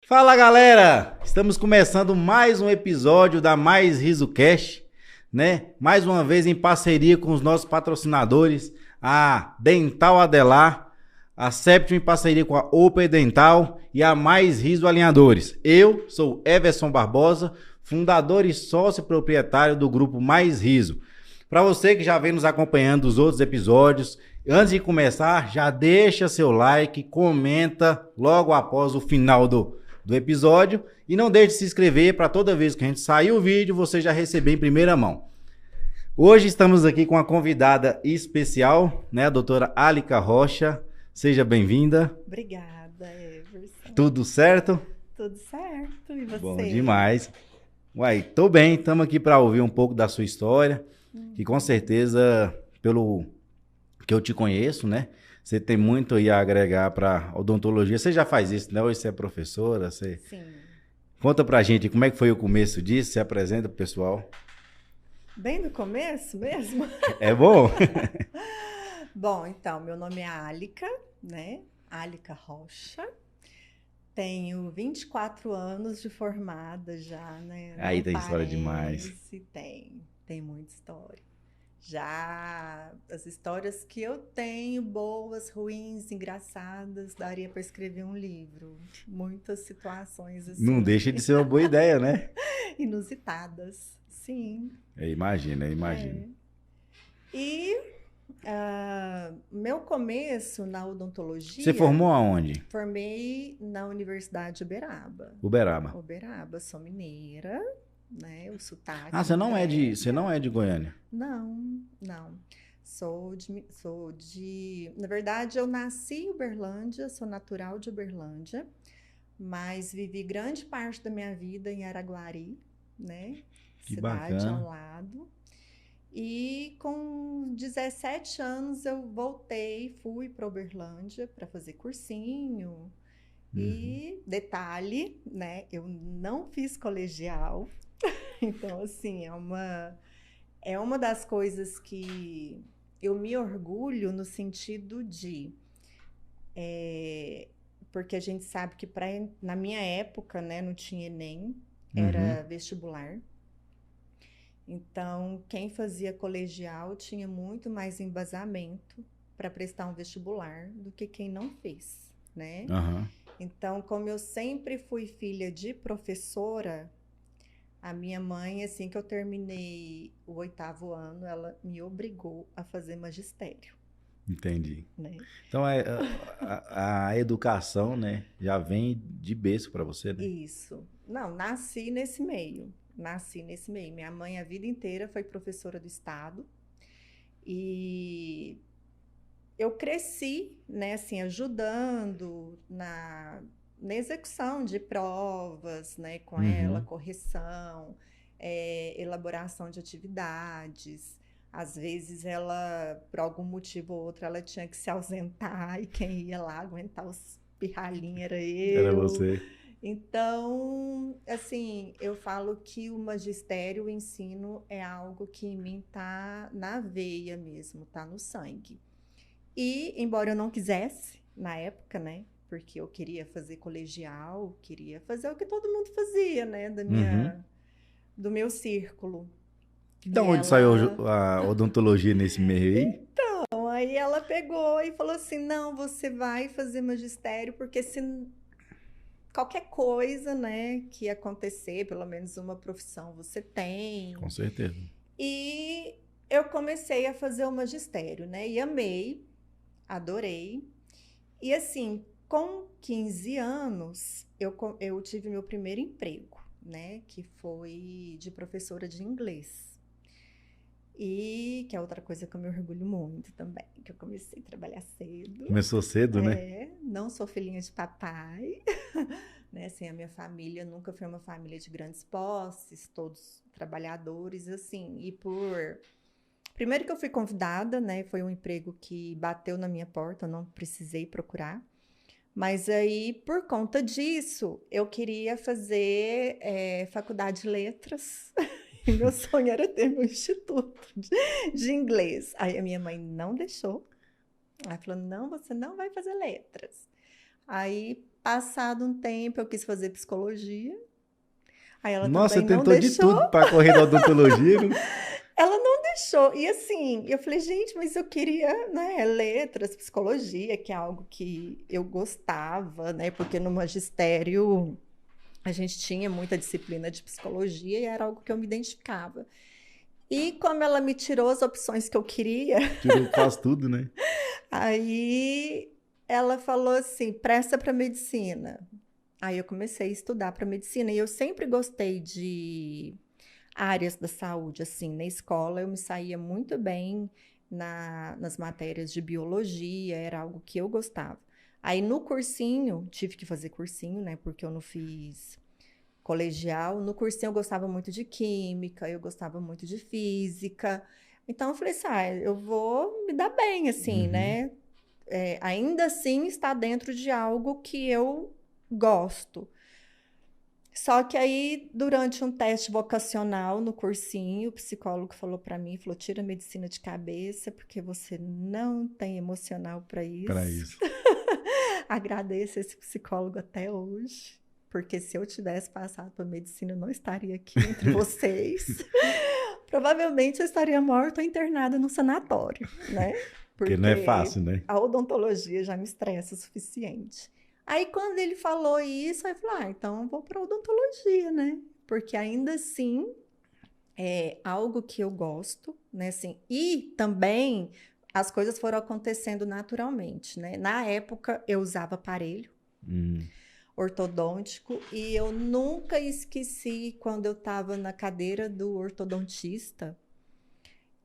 Fala galera, estamos começando mais um episódio da Mais Riso Cast, né? Mais uma vez em parceria com os nossos patrocinadores, a Dental Adelar, a Septim em parceria com a Open Dental e a Mais Riso Alinhadores. Eu sou Everson Barbosa, fundador e sócio proprietário do grupo Mais Riso. Para você que já vem nos acompanhando dos outros episódios, antes de começar, já deixa seu like, comenta logo após o final do episódio e não deixe de se inscrever para toda vez que a gente sair o vídeo você já receber em primeira mão. Hoje estamos aqui com uma convidada especial, né, a doutora Alica Rocha. Seja bem-vinda. Obrigada, Everson. Tudo certo? Tudo certo, e você? Bom demais. Uai, tô bem, estamos aqui para ouvir um pouco da sua história, que com certeza, pelo que eu te conheço, né, você tem muito aí a agregar para odontologia. Você já faz isso, né? Hoje você é professora, você... Sim. Conta pra gente como é que foi o começo disso, se apresenta pro pessoal. Bem no começo mesmo? É bom? Bom, então, meu nome é Alica, né? Alica Rocha. Tenho 24 anos de formada já, né? Aí Não tem história parece, demais. tem muita história. Já as histórias que eu tenho, boas, ruins, engraçadas, daria para escrever um livro. Muitas situações assim. Não deixa de ser uma boa ideia, né? Inusitadas, sim. Eu imagino. E meu começo na odontologia... Você formou aonde? Formei na Universidade de Uberaba. Uberaba. Uberaba, sou mineira, né? O sotaque... Ah, você não é de Goiânia? Não. Sou de... Na verdade, eu nasci em Uberlândia, sou natural de Uberlândia, mas vivi grande parte da minha vida em Araguari, né? Que Cidade bacana. ao lado. E com 17 anos eu fui para Uberlândia para fazer cursinho. E detalhe, né? Eu não fiz colegial. Então, assim, é uma das coisas que eu me orgulho no sentido de... porque a gente sabe que na minha época, né, não tinha Enem, era vestibular. Então, quem fazia colegial tinha muito mais embasamento para prestar um vestibular do que quem não fez, né? Uhum. Então, como eu sempre fui filha de professora, a minha mãe, assim que eu terminei o 8º ano, ela me obrigou a fazer magistério. Entendi. Né? Então, a educação, né, já vem de berço para você, né? Isso. Não, nasci nesse meio. Minha mãe a vida inteira foi professora do estado e eu cresci, né, assim, ajudando na execução de provas, né, com ela, correção, elaboração de atividades. Às vezes ela, por algum motivo ou outro, ela tinha que se ausentar e quem ia lá aguentar os pirralhinhos era eu. Era você. Então, assim, eu falo que o magistério, o ensino, é algo que em mim tá na veia mesmo, tá no sangue. E, embora eu não quisesse, na época, né, porque eu queria fazer colegial, queria fazer o que todo mundo fazia, né, do meu círculo. De onde saiu a odontologia nesse meio aí? Então, aí ela pegou e falou assim, não, você vai fazer magistério, porque se... qualquer coisa, né, que acontecer, pelo menos uma profissão você tem. Com certeza. E eu comecei a fazer o magistério, né, e amei, adorei. E assim, com 15 anos, eu tive meu primeiro emprego, né, que foi de professora de inglês. E que é outra coisa que eu me orgulho muito também, que eu comecei a trabalhar cedo. Começou cedo, né? Não sou filhinha de papai, né? Assim, a minha família nunca foi uma família de grandes posses, todos trabalhadores, assim. E primeiro que eu fui convidada, né? Foi um emprego que bateu na minha porta, eu não precisei procurar. Mas aí, por conta disso, eu queria fazer faculdade de letras. E meu sonho era ter meu instituto de inglês. Aí a minha mãe não deixou. Ela falou, não, você não vai fazer letras. Aí Passado um tempo, eu quis fazer psicologia. Aí ela Nossa, também você não tentou de deixou. tudo para correr da odontologia, né? Ela não deixou. E assim, eu falei, gente, mas eu queria, né, letras, psicologia, que é algo que eu gostava, né? Porque no magistério a gente tinha muita disciplina de psicologia e era algo que eu me identificava. E como ela me tirou as opções que eu queria, Tirou quase tudo, né? aí ela falou assim: presta para medicina. Aí eu comecei a estudar para medicina e eu sempre gostei de áreas da saúde, assim, na escola eu me saía muito bem nas matérias de biologia, era algo que eu gostava. Aí no cursinho, tive que fazer cursinho, né, porque eu não fiz colegial. No cursinho eu gostava muito de química, eu gostava muito de física. Então eu falei assim, eu vou me dar bem, assim, Uhum. né? Ainda assim está dentro de algo que eu gosto. Só que aí, durante um teste vocacional no cursinho, o psicólogo falou para mim, falou, tira a medicina de cabeça, porque você não tem emocional para Para isso. isso. Agradeço esse psicólogo até hoje, porque se eu tivesse passado para medicina, eu não estaria aqui entre vocês. Provavelmente eu estaria morta ou internada no sanatório, né? Porque não é Porque fácil, né? a odontologia já me estressa o suficiente. Aí, quando ele falou isso, eu falei, então eu vou para odontologia, né? Porque ainda assim é algo que eu gosto, né? Assim, e também as coisas foram acontecendo naturalmente, né? Na época, eu usava aparelho Hum. ortodôntico e eu nunca esqueci quando eu estava na cadeira do ortodontista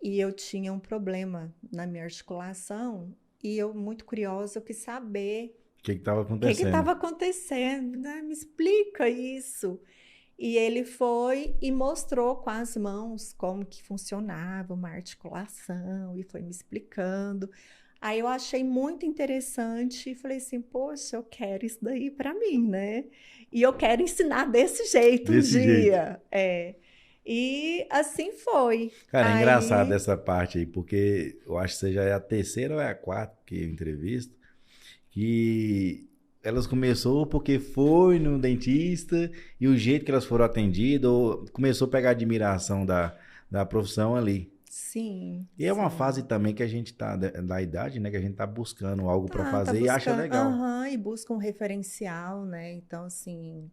e eu tinha um problema na minha articulação e eu, muito curiosa, eu quis saber O que estava o que acontecendo? estava acontecendo, né? Me explica isso. E ele foi e mostrou com as mãos como que funcionava uma articulação e foi me explicando. Aí eu achei muito interessante e falei assim, poxa, eu quero isso daí para mim, né? E eu quero ensinar desse jeito um Desse jeito. dia. E assim foi. Cara, é engraçado Aí, essa parte aí, porque eu acho que você já é a terceira ou é a quarta que eu entrevisto, que elas começou porque foi no dentista e o jeito que elas foram atendidas, ou começou a pegar admiração da profissão ali. sim, E é uma sim. fase também que a gente tá da idade, né? Que a gente tá buscando algo para Tá fazer e acha buscando, legal. e busca um referencial, né? Então, assim,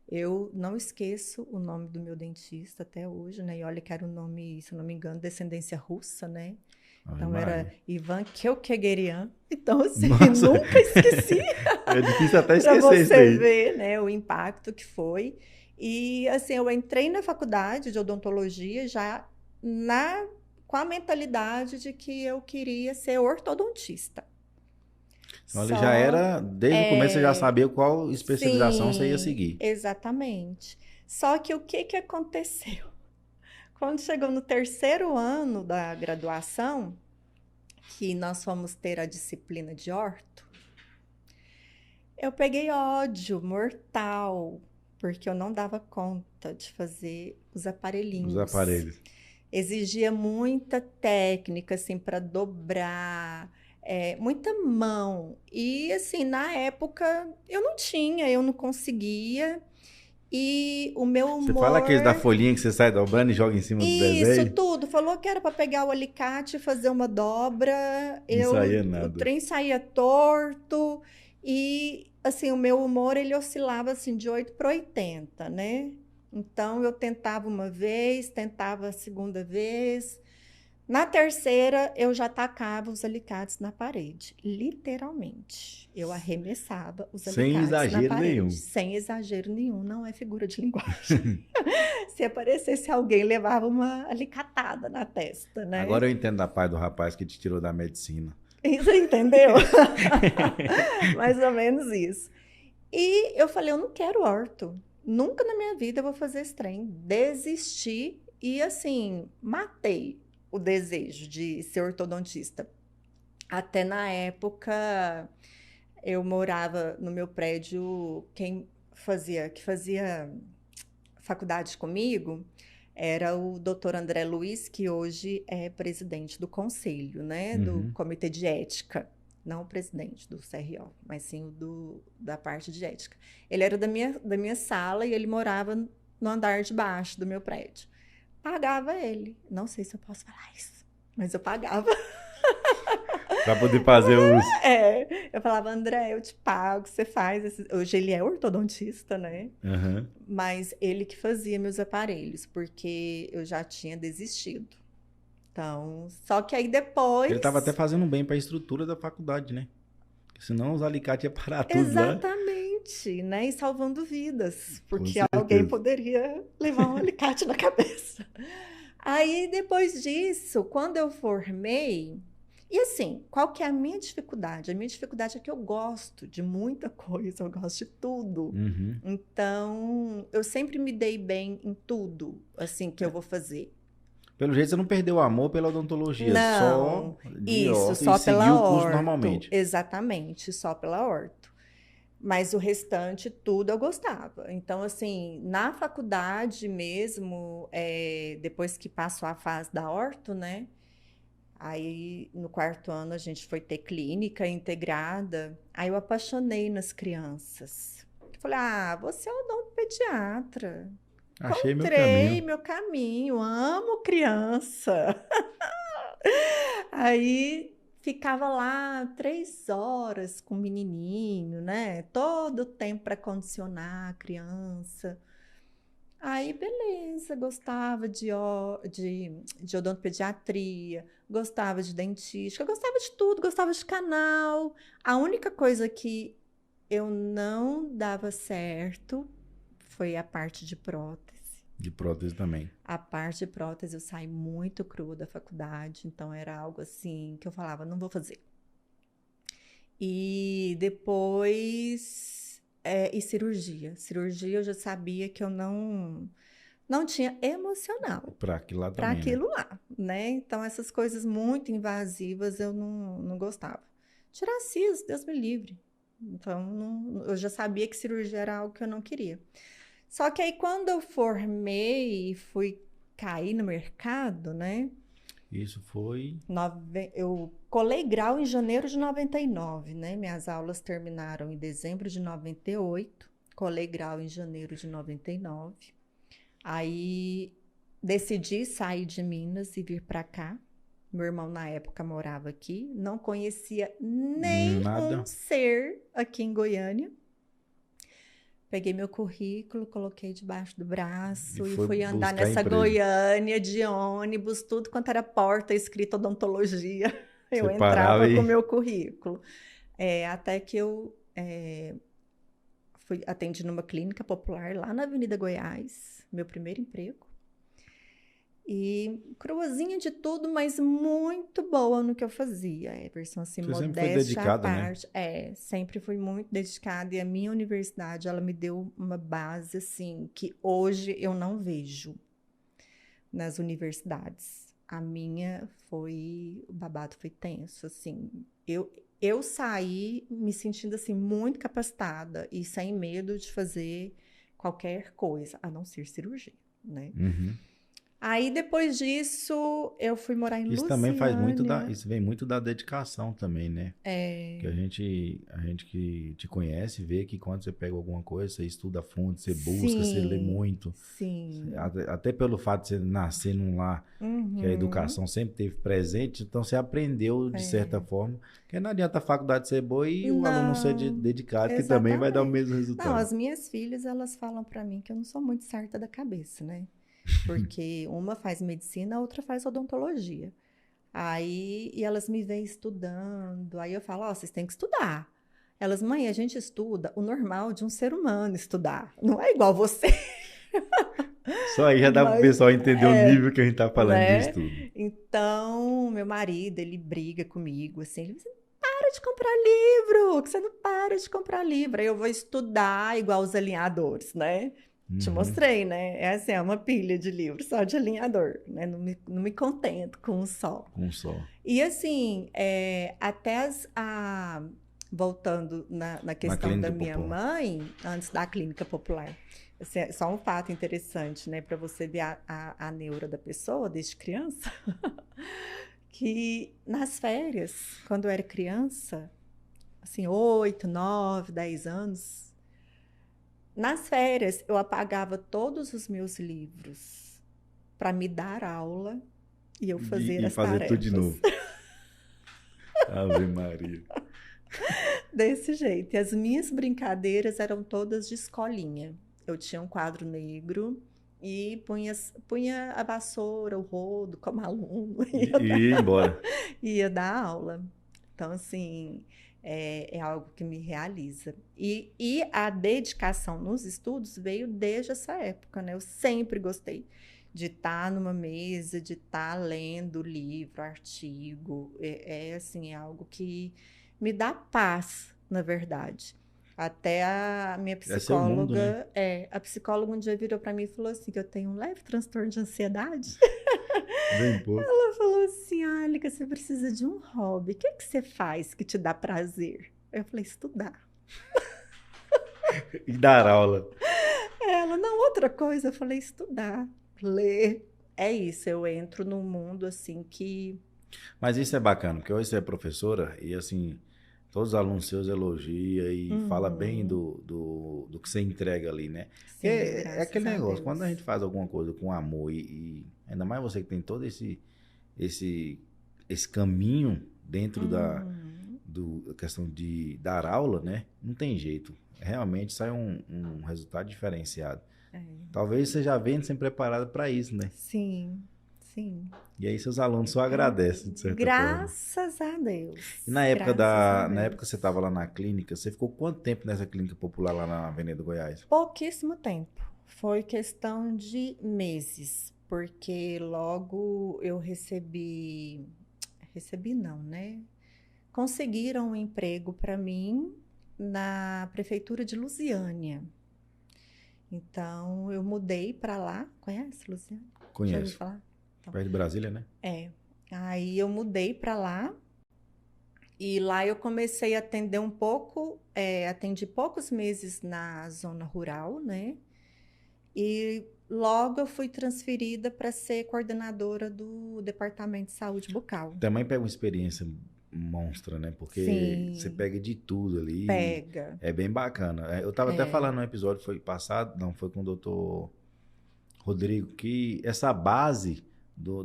eu não esqueço o nome do meu dentista até hoje, né? E olha que era um nome, se eu não me engano, descendência russa, né? Ave Então era Maria. Ivan Keukegerian. Então, assim, Nossa, nunca esqueci é difícil até para esquecer isso você daí. ver, né, o impacto que foi. E assim, eu entrei na faculdade de odontologia já na com a mentalidade de que eu queria ser ortodontista. Então ele já Só era, desde o começo você já sabia qual especialização você ia Sim, seguir. exatamente. Só que o que que aconteceu? Quando chegou no terceiro ano da graduação, que nós fomos ter a disciplina de orto, eu peguei ódio mortal, porque eu não dava conta de fazer os Os aparelhinhos. aparelhos. Exigia muita técnica, assim, para dobrar, muita mão. E, assim, na época eu não conseguia. E o meu Você fala aqueles da humor, folhinha que você sai dobrando e joga em cima do isso desenho? tudo, falou que era para pegar o alicate e fazer uma dobra, Não saía o nada. trem saía torto e assim, o meu humor ele oscilava assim de 8 para 80, né? Então eu tentava uma vez, tentava a segunda vez, na terceira, eu já tacava os alicates na parede, literalmente. Eu arremessava os Sem alicates na exagero parede, nenhum. sem exagero nenhum, não é figura de linguagem. Se aparecesse alguém, levava uma alicatada na testa, né? Agora eu entendo a pai do rapaz que te tirou da medicina. Isso, entendeu? Mais ou menos isso. E eu falei, eu não quero orto. Nunca na minha vida eu vou fazer esse trem. Desisti e, assim, matei o desejo de ser ortodontista. Até na época, eu morava no meu prédio, que fazia faculdade comigo era o doutor André Luiz, que hoje é presidente do conselho, né, do Uhum. Comitê de Ética não o presidente do CRO, mas sim da parte de ética. Ele era da minha sala e ele morava no andar de baixo do meu prédio. Pagava ele. Não sei se eu posso falar isso, mas eu pagava. Pra poder fazer os... Eu falava, André, eu te pago, você faz. Hoje ele é ortodontista, né? Uhum. Mas ele que fazia meus aparelhos, porque eu já tinha desistido. Então, só que aí depois... Ele tava até fazendo bem pra estrutura da faculdade, né? Porque senão os alicates iam parar tudo lá. Exatamente, né? E salvando vidas, porque certeza. alguém poderia levar um alicate na cabeça. Aí, depois disso, quando eu formei... E assim, qual que é a minha dificuldade? A minha dificuldade é que eu gosto de muita coisa, eu gosto de tudo. Uhum. Então, eu sempre me dei bem em tudo, assim, que eu vou fazer. Pelo jeito, você não perdeu o amor pela odontologia, Não, só de isso, orto, só e pela seguiu o curso orto. normalmente. Exatamente, só pela orto. Mas o restante, tudo eu gostava. Então, assim, na faculdade mesmo, depois que passou a fase da orto, né? Aí, no 4º ano, a gente foi ter clínica integrada. Aí eu apaixonei nas crianças. Eu falei, você é odontopediatra. Achei meu Encontrei caminho. meu caminho, amo criança. Aí ficava lá 3 horas com o menininho, né? Todo o tempo para condicionar a criança. Aí, beleza, gostava de odontopediatria, gostava de dentística, gostava de tudo, gostava de canal. A única coisa que eu não dava certo foi a parte de prótese. De prótese também. A parte de prótese eu saí muito crua da faculdade, então era algo assim que eu falava, não vou fazer. E depois, e cirurgia. Cirurgia eu já sabia que eu não tinha emocional Pra aquilo lá para também, né? aquilo lá, né? Então essas coisas muito invasivas eu não gostava. Tirar siso, Deus me livre. Então eu já sabia que cirurgia era algo que eu não queria. Só que aí quando eu formei e fui cair no mercado, né? Isso foi... Eu colei grau em janeiro de 99, né? Minhas aulas terminaram em dezembro de 98. Colei grau em janeiro de 99. Aí decidi sair de Minas e vir para cá. Meu irmão na época morava aqui. Não conhecia nem Nada. um ser aqui em Goiânia. Peguei meu currículo, coloquei debaixo do braço e fui andar nessa emprego. Goiânia de ônibus, tudo quanto era porta escrito odontologia. Eu Você entrava parava com o e... meu currículo. Até que eu atendi numa clínica popular lá na Avenida Goiás, meu primeiro emprego. E cruazinha de tudo, mas muito boa no que eu fazia. Versão assim, Você sempre foi modéstia à dedicada, né? parte. Sempre fui muito dedicada. E a minha universidade, ela me deu uma base, assim, que hoje eu não vejo nas universidades. A minha o babado foi tenso, assim. Eu saí me sentindo, assim, muito capacitada e sem medo de fazer qualquer coisa, a não ser cirurgia, né? Uhum. Aí, depois disso, eu fui morar em Isso Lusiânia. também faz muito isso vem muito da dedicação também, né? É. Que a gente que te conhece vê que quando você pega alguma coisa, você estuda a fundo, você busca, você lê muito. Sim. Até pelo fato de você nascer num lar que a educação sempre teve presente, então você aprendeu de certa forma. Porque não adianta a faculdade ser boa e o aluno não ser dedicado, que também vai dar o mesmo resultado. Não, as minhas filhas, elas falam pra mim que eu não sou muito certa da cabeça, né? Porque uma faz medicina, a outra faz odontologia. E elas me veem estudando. Aí eu falo, vocês têm que estudar. Elas, mãe, a gente estuda o normal de um ser humano estudar. Não é igual você. Só aí já dá pro pessoal entender o nível que a gente tá falando de estudo. Então, meu marido, ele briga comigo, assim, ele diz, para de comprar livro, que você não para de comprar livro. Aí eu vou estudar igual os alinhadores, né? Te mostrei, né? Essa é uma pilha de livros só de alinhador, né? Não me contento com um só. Com um só. E assim, até voltando na questão da minha mãe, antes da clínica popular, assim, só um fato interessante, né? Para você ver a neura da pessoa desde criança, que nas férias, quando eu era criança, assim, 8, 9, 10 anos. Nas férias, eu apagava todos os meus livros para me dar aula e eu fazer E as fazer tudo de tarefas. novo. Ave Maria. Desse jeito. E as minhas brincadeiras eram todas de escolinha. Eu tinha um quadro negro e punha a vassoura, o rodo como aluno, E ir embora. ia dar aula. Então, assim, é algo que me realiza. E a dedicação nos estudos veio desde essa época, né? Eu sempre gostei de estar numa mesa, de estar lendo livro, artigo. Assim, é algo que me dá paz, na verdade. Até a minha Esse é o mundo, né? psicóloga, a psicóloga um dia virou para mim e falou assim, que eu tenho um leve transtorno de ansiedade. Bem pouco. Ela falou assim, Alica, você precisa de um hobby. O que que você faz que te dá prazer? Eu falei, estudar. E dar aula. Ela, não, outra coisa. Eu falei, estudar, ler. É isso, eu entro num mundo assim que... Mas isso é bacana, porque hoje você é professora e assim, todos os alunos seus elogiam e fala bem do que você entrega ali, né? Sim, É graças aquele a negócio, Deus. quando a gente faz alguma coisa com amor e ainda mais você que tem todo esse caminho dentro da questão de dar aula, né? Não tem jeito. Realmente sai um resultado diferenciado. Talvez você já venha sendo preparado para isso, né? Sim, sim. E aí seus alunos só agradecem, de certa forma. Graças a Deus. E na época Graças a na Deus. época que você estava lá na clínica, você ficou quanto tempo nessa clínica popular lá na Avenida Goiás? Pouquíssimo tempo. Foi questão de meses, porque logo eu recebi não, né? Conseguiram um emprego para mim na prefeitura de Lusiânia. Então eu mudei para lá. Conhece Lusiânia? Já ouviu Conheço. falar? Então, Perto de Brasília, né? Aí eu mudei para lá e lá eu comecei a atender um pouco, atendi poucos meses na zona rural, né? E logo eu fui transferida para ser coordenadora do Departamento de Saúde Bucal. Também pega uma experiência monstra, né? Porque Sim. você pega de tudo ali. Pega. É bem bacana. Eu tava até falando no episódio, foi passado, não, foi com o doutor Rodrigo, que essa base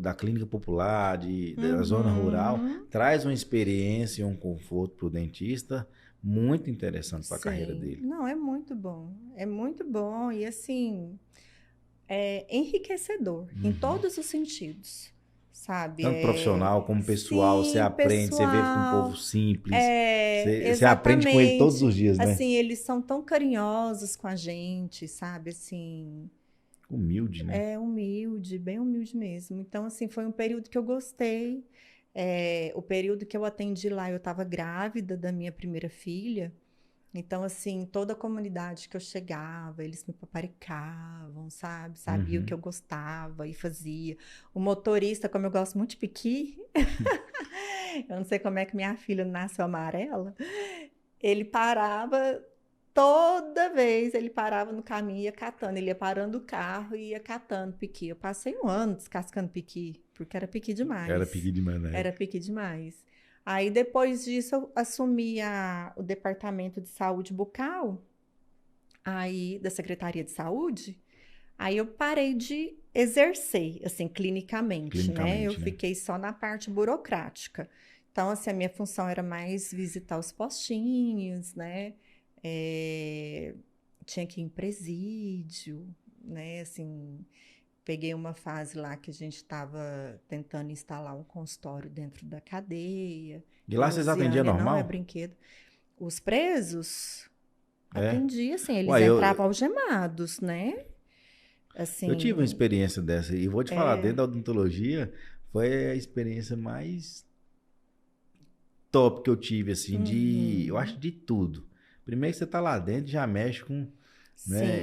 da clínica popular, da zona rural, traz uma experiência e um conforto para o dentista muito interessante para a carreira dele. Não, é muito bom. É muito bom e, assim, é enriquecedor em todos os sentidos, sabe? Tanto profissional como pessoal, Sim, você aprende, pessoal, você vê com um povo simples, você exatamente. aprende com ele todos os dias, né? Assim, eles são tão carinhosos com a gente, sabe? Assim... Humilde, né? Humilde, bem humilde mesmo. Então, assim, foi um período que eu gostei. O período que eu atendi lá, eu estava grávida da minha primeira filha. Então, assim, toda a comunidade que eu chegava, eles me paparicavam, sabe? Sabia o que eu gostava e fazia. O motorista, como eu gosto muito de piqui, eu não sei como é que minha filha nasceu amarela, ele parava... Toda vez ele parava no caminho e ia catando. Ele ia parando o carro e ia catando piqui. Eu passei um ano descascando piqui, porque era piqui demais. Era piqui demais, né? Era piqui demais. Aí, depois disso, eu assumi o Departamento de Saúde Bucal, aí, da Secretaria de Saúde. Aí, eu parei de exercer, assim, clinicamente, né? Eu fiquei só na parte burocrática. Então, assim, a minha função era mais visitar os postinhos, né? Tinha que ir em presídio, né? Assim, peguei uma fase lá que a gente estava tentando instalar um consultório dentro da cadeia. E lá vocês atendiam normal? Não é brinquedo. Os presos atendiam, assim, eles entravam algemados, né? Assim, eu tive uma experiência dessa e vou te falar, dentro da odontologia, foi a experiência mais top que eu tive, assim, eu acho de tudo. Primeiro que você tá lá dentro, já mexe com, né,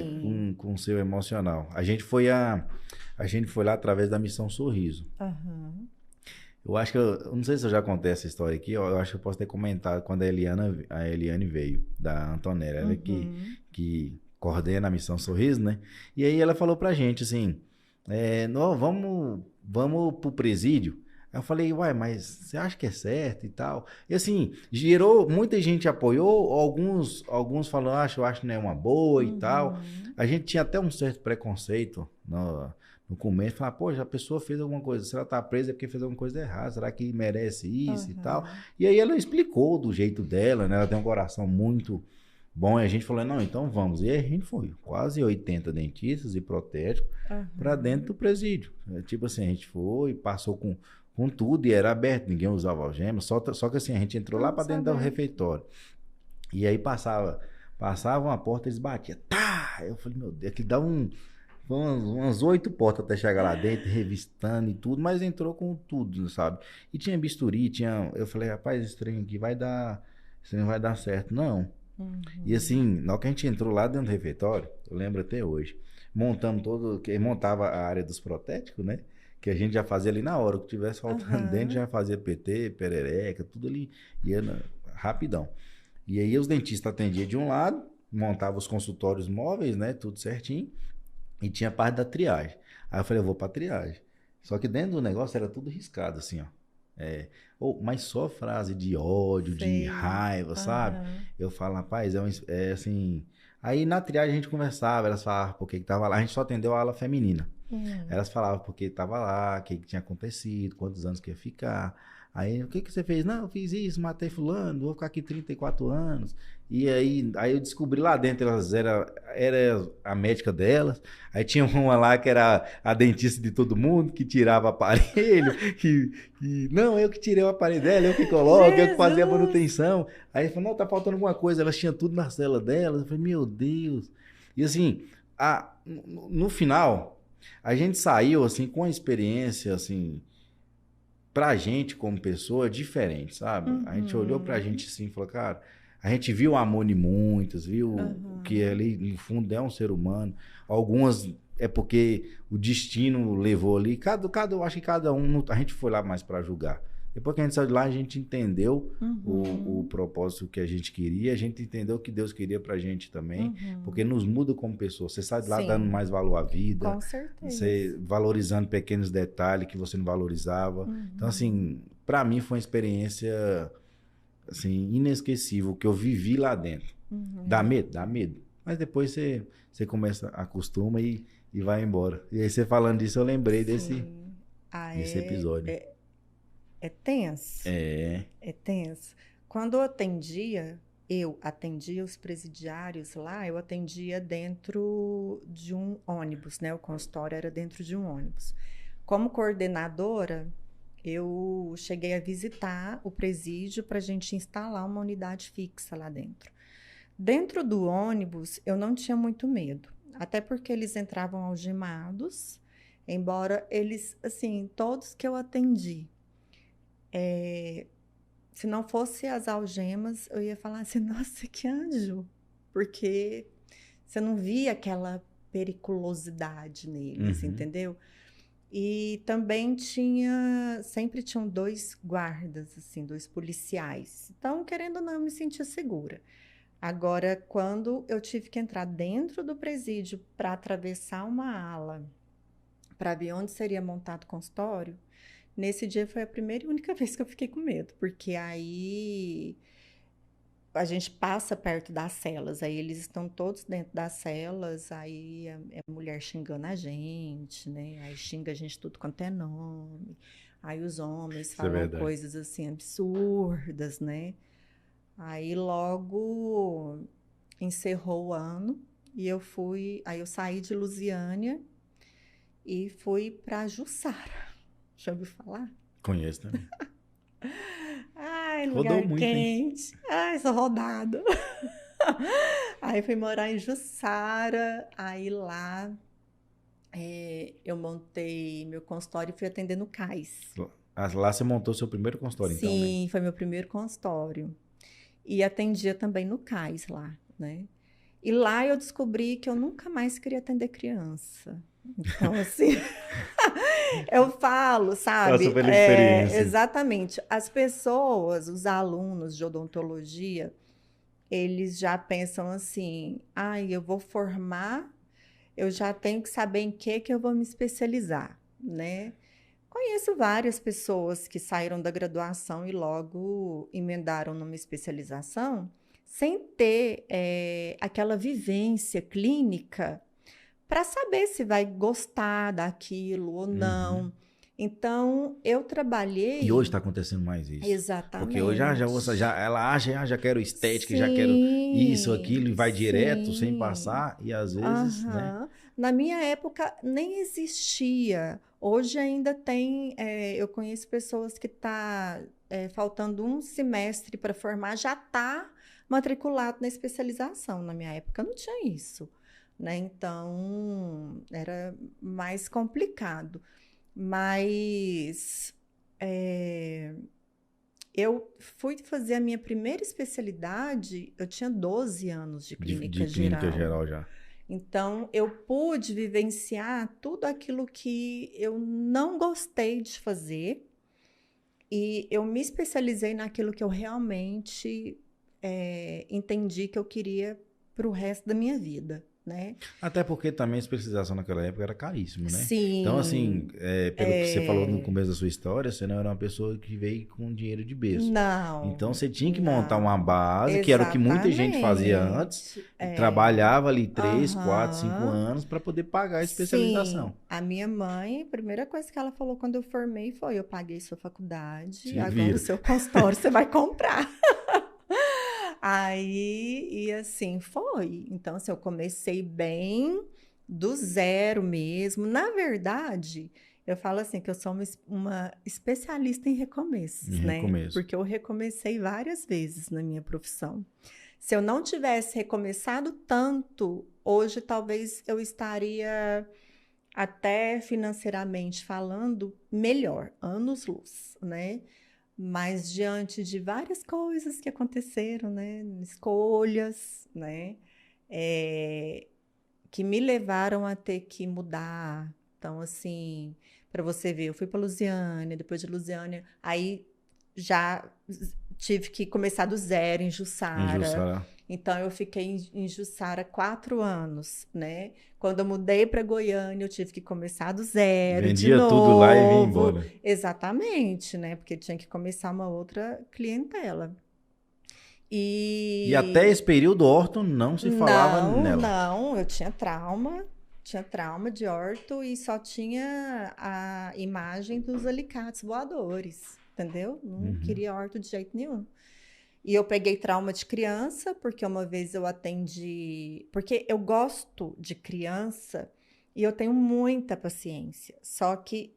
com o seu emocional. A gente foi lá através da Missão Sorriso. Eu acho que, eu não sei se eu já contei essa história aqui, eu acho que eu posso ter comentado quando a Eliane veio, da Antonella, ela que coordena a Missão Sorriso, né? E aí ela falou pra gente assim, vamos pro presídio. Aí eu falei, uai, mas você acha que é certo e tal? E assim, gerou, muita gente apoiou, alguns falaram, eu acho que não é uma boa e tal. Uhum. A gente tinha até um certo preconceito no começo, falar, poxa, a pessoa fez alguma coisa, se ela tá presa é porque fez alguma coisa errada, será que merece isso e tal? Uhum. E aí ela explicou do jeito dela, né? Ela tem um coração muito bom, e a gente falou, não, então vamos. E aí a gente foi, quase 80 dentistas e protéticos para dentro do presídio. Tipo assim, a gente foi, passou com tudo e era aberto, ninguém usava algema, só que assim, a gente entrou lá para Nossa, dentro do aberto. refeitório. E aí passava uma porta, eles batiam, tá! Eu falei, meu Deus, que dá umas 8 portas até chegar lá dentro, revistando e tudo, mas entrou com tudo, sabe? E tinha bisturi, eu falei, rapaz, esse trem aqui isso não vai dar certo, não. E Uhum. assim, na hora que a gente entrou lá dentro do refeitório, eu lembro até hoje, que montava a área dos protéticos, né? Que a gente já fazia ali na hora, o que tivesse faltando dentro Aham. já fazia PT, perereca, tudo ali, rapidão. E aí os dentistas atendiam de um lado, montavam os consultórios móveis, né? Tudo certinho, e tinha a parte da triagem. Aí eu falei, eu vou pra triagem. Só que dentro do negócio era tudo riscado, assim, ó. É, mas só frase de ódio, de Sei. raiva, sabe? Aham. Eu falo, rapaz, é assim. Aí na triagem a gente conversava, elas falavam por que tava lá. A gente só atendeu a ala feminina. Hum. Elas falavam por que estava lá, o que tinha acontecido, quantos anos que ia ficar. Aí, o que você fez? Não, eu fiz isso, matei fulano, vou ficar aqui 34 anos. E aí eu descobri lá dentro, era a médica delas. Aí tinha uma lá que era a dentista de todo mundo, que tirava aparelho, não, eu que tirei o aparelho dela, eu que coloco, eu que fazia a Jesus! manutenção. Aí ele falou, não, tá faltando alguma coisa. Elas tinham tudo na cela delas. Eu falei, meu Deus. E assim, no final, a gente saiu assim com uma experiência assim pra gente como pessoa diferente, sabe? A gente olhou pra Uhum. gente assim e falou, cara, a gente viu o amor em muitas, viu que Aham. ali no fundo é um ser humano. Algumas é porque o destino levou ali. Eu acho que cada um, a gente foi lá mais pra julgar. Depois que a gente saiu de lá, a gente entendeu o Uhum. propósito que a gente queria, a gente entendeu o que Deus queria pra gente também, porque Uhum. nos muda como pessoa. Você sai de lá dando Sim, mais valor à vida, com certeza. você valorizando pequenos detalhes que você não valorizava. Então, Uhum. assim, para mim foi uma experiência assim inesquecível que eu vivi lá dentro. Dá Uhum. medo, dá medo. Mas depois você começa, acostuma e vai embora. E aí você falando disso, eu lembrei Sim. Ah, desse episódio. é tenso. É, É tenso. Quando eu atendia os presidiários lá, eu atendia dentro de um ônibus, né? O consultório era dentro de um ônibus. Como coordenadora, eu cheguei a visitar o presídio para a gente instalar uma unidade fixa lá dentro. Dentro do ônibus, eu não tinha muito medo, até porque eles entravam algemados, embora eles, assim, todos que eu atendi, se não fosse as algemas, eu ia falar assim, nossa, que anjo, porque você não via aquela periculosidade neles, uhum. entendeu? E também sempre tinham dois guardas, assim, dois policiais. Então, querendo ou não, eu me sentia segura. Agora, quando eu tive que entrar dentro do presídio para atravessar uma ala, para ver onde seria montado o consultório, nesse dia foi a primeira e única vez que eu fiquei com medo, porque aí a gente passa perto das celas, aí eles estão todos dentro das celas, aí é mulher xingando a gente, né? Aí xinga a gente tudo quanto é nome. Aí os homens Isso é falam verdade. coisas assim absurdas, né? Aí logo encerrou o ano e aí eu saí de Lusiânia e fui para Jussara. Já ouviu falar? Conheço também. Ai, Rodou lugar muito, hein? quente. Ai, sou rodada. Aí fui morar em Jussara, aí lá eu montei meu consultório e fui atender no cais. Lá você montou seu primeiro consultório, então, né? Sim, foi meu primeiro consultório. E atendia também no cais lá, né? E lá eu descobri que eu nunca mais queria atender criança. Então, assim, eu falo, Passou sabe? pela experiência. Exatamente. As pessoas, os alunos de odontologia, eles já pensam assim: ai, eu vou formar, eu já tenho que saber em que eu vou me especializar, né? Conheço várias pessoas que saíram da graduação e logo emendaram numa especialização sem ter aquela vivência clínica para saber se vai gostar daquilo ou não. Uhum. Então, eu trabalhei... E hoje está acontecendo mais isso. Exatamente. Porque hoje ela acha, já quero estética, já Sim, quero isso, aquilo, e vai direto, sem sim. passar, e às vezes, né? Aham. Na minha época nem existia. Hoje ainda tem. Eu conheço pessoas que tá faltando um semestre para formar, já está matriculado na especialização. Na minha época não tinha isso, né? Então era mais complicado. Mas eu fui fazer a minha primeira especialidade, eu tinha 12 anos de clínica De clínica geral. geral já. Então, eu pude vivenciar tudo aquilo que eu não gostei de fazer e eu me especializei naquilo que eu realmente entendi que eu queria para o resto da minha vida, né? Até porque também a especialização naquela época era caríssimo, né? Sim. Então, assim, pelo que você falou no começo da sua história, você não era uma pessoa que veio com dinheiro de berço. Não. Então, você tinha que montar não. uma base, que era o que muita gente fazia antes, trabalhava ali 3, 4, 5 anos para poder pagar a especialização. Sim. A minha mãe, a primeira coisa que ela falou quando eu formei foi: eu paguei sua faculdade, Se agora vira. o seu consultório você vai comprar. Aí, e assim, foi. Então, assim, eu comecei bem do zero mesmo. Na verdade, eu falo assim, que eu sou uma especialista em recomeços, Em né? recomeço. Porque eu recomecei várias vezes na minha profissão. Se eu não tivesse recomeçado tanto, hoje talvez eu estaria até financeiramente falando melhor, anos-luz, né? Mas diante de várias coisas que aconteceram, né? Escolhas, né? Que me levaram a ter que mudar. Então, assim, para você ver, eu fui para Lusiânia, depois de Lusiânia, aí já tive que começar do zero em Jussara. Em Jussara. Então, eu fiquei em Jussara 4 anos, né? Quando eu mudei para Goiânia, eu tive que começar do zero, Vendia de novo. tudo lá e vinha embora. Exatamente, né? Porque tinha que começar uma outra clientela. E até esse período, orto não se falava nela. Não, eu tinha trauma de orto e só tinha a imagem dos alicates voadores, entendeu? Não queria orto de jeito nenhum. E eu peguei trauma de criança, porque uma vez eu atendi... Porque eu gosto de criança e eu tenho muita paciência. Só que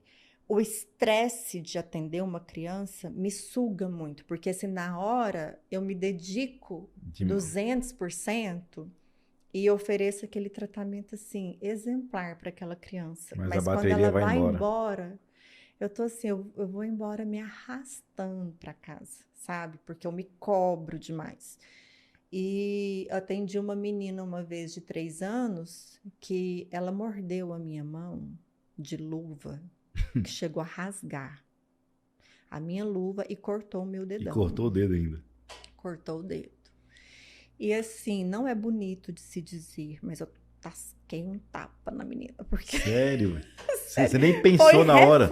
o estresse de atender uma criança me suga muito. Porque assim, na hora, eu me dedico 200% e ofereço aquele tratamento assim, exemplar para aquela criança. Mas quando ela vai embora, eu tô assim, eu vou embora me arrastando para casa, sabe? Porque eu me cobro demais. E atendi uma menina uma vez de 3 anos que ela mordeu a minha mão de luva, que chegou a rasgar a minha luva e cortou o meu dedão. E cortou o dedo ainda. Cortou o dedo. E assim, não é bonito de se dizer, mas eu tasquei um tapa na menina. Porque... Sério? Você nem pensou na hora?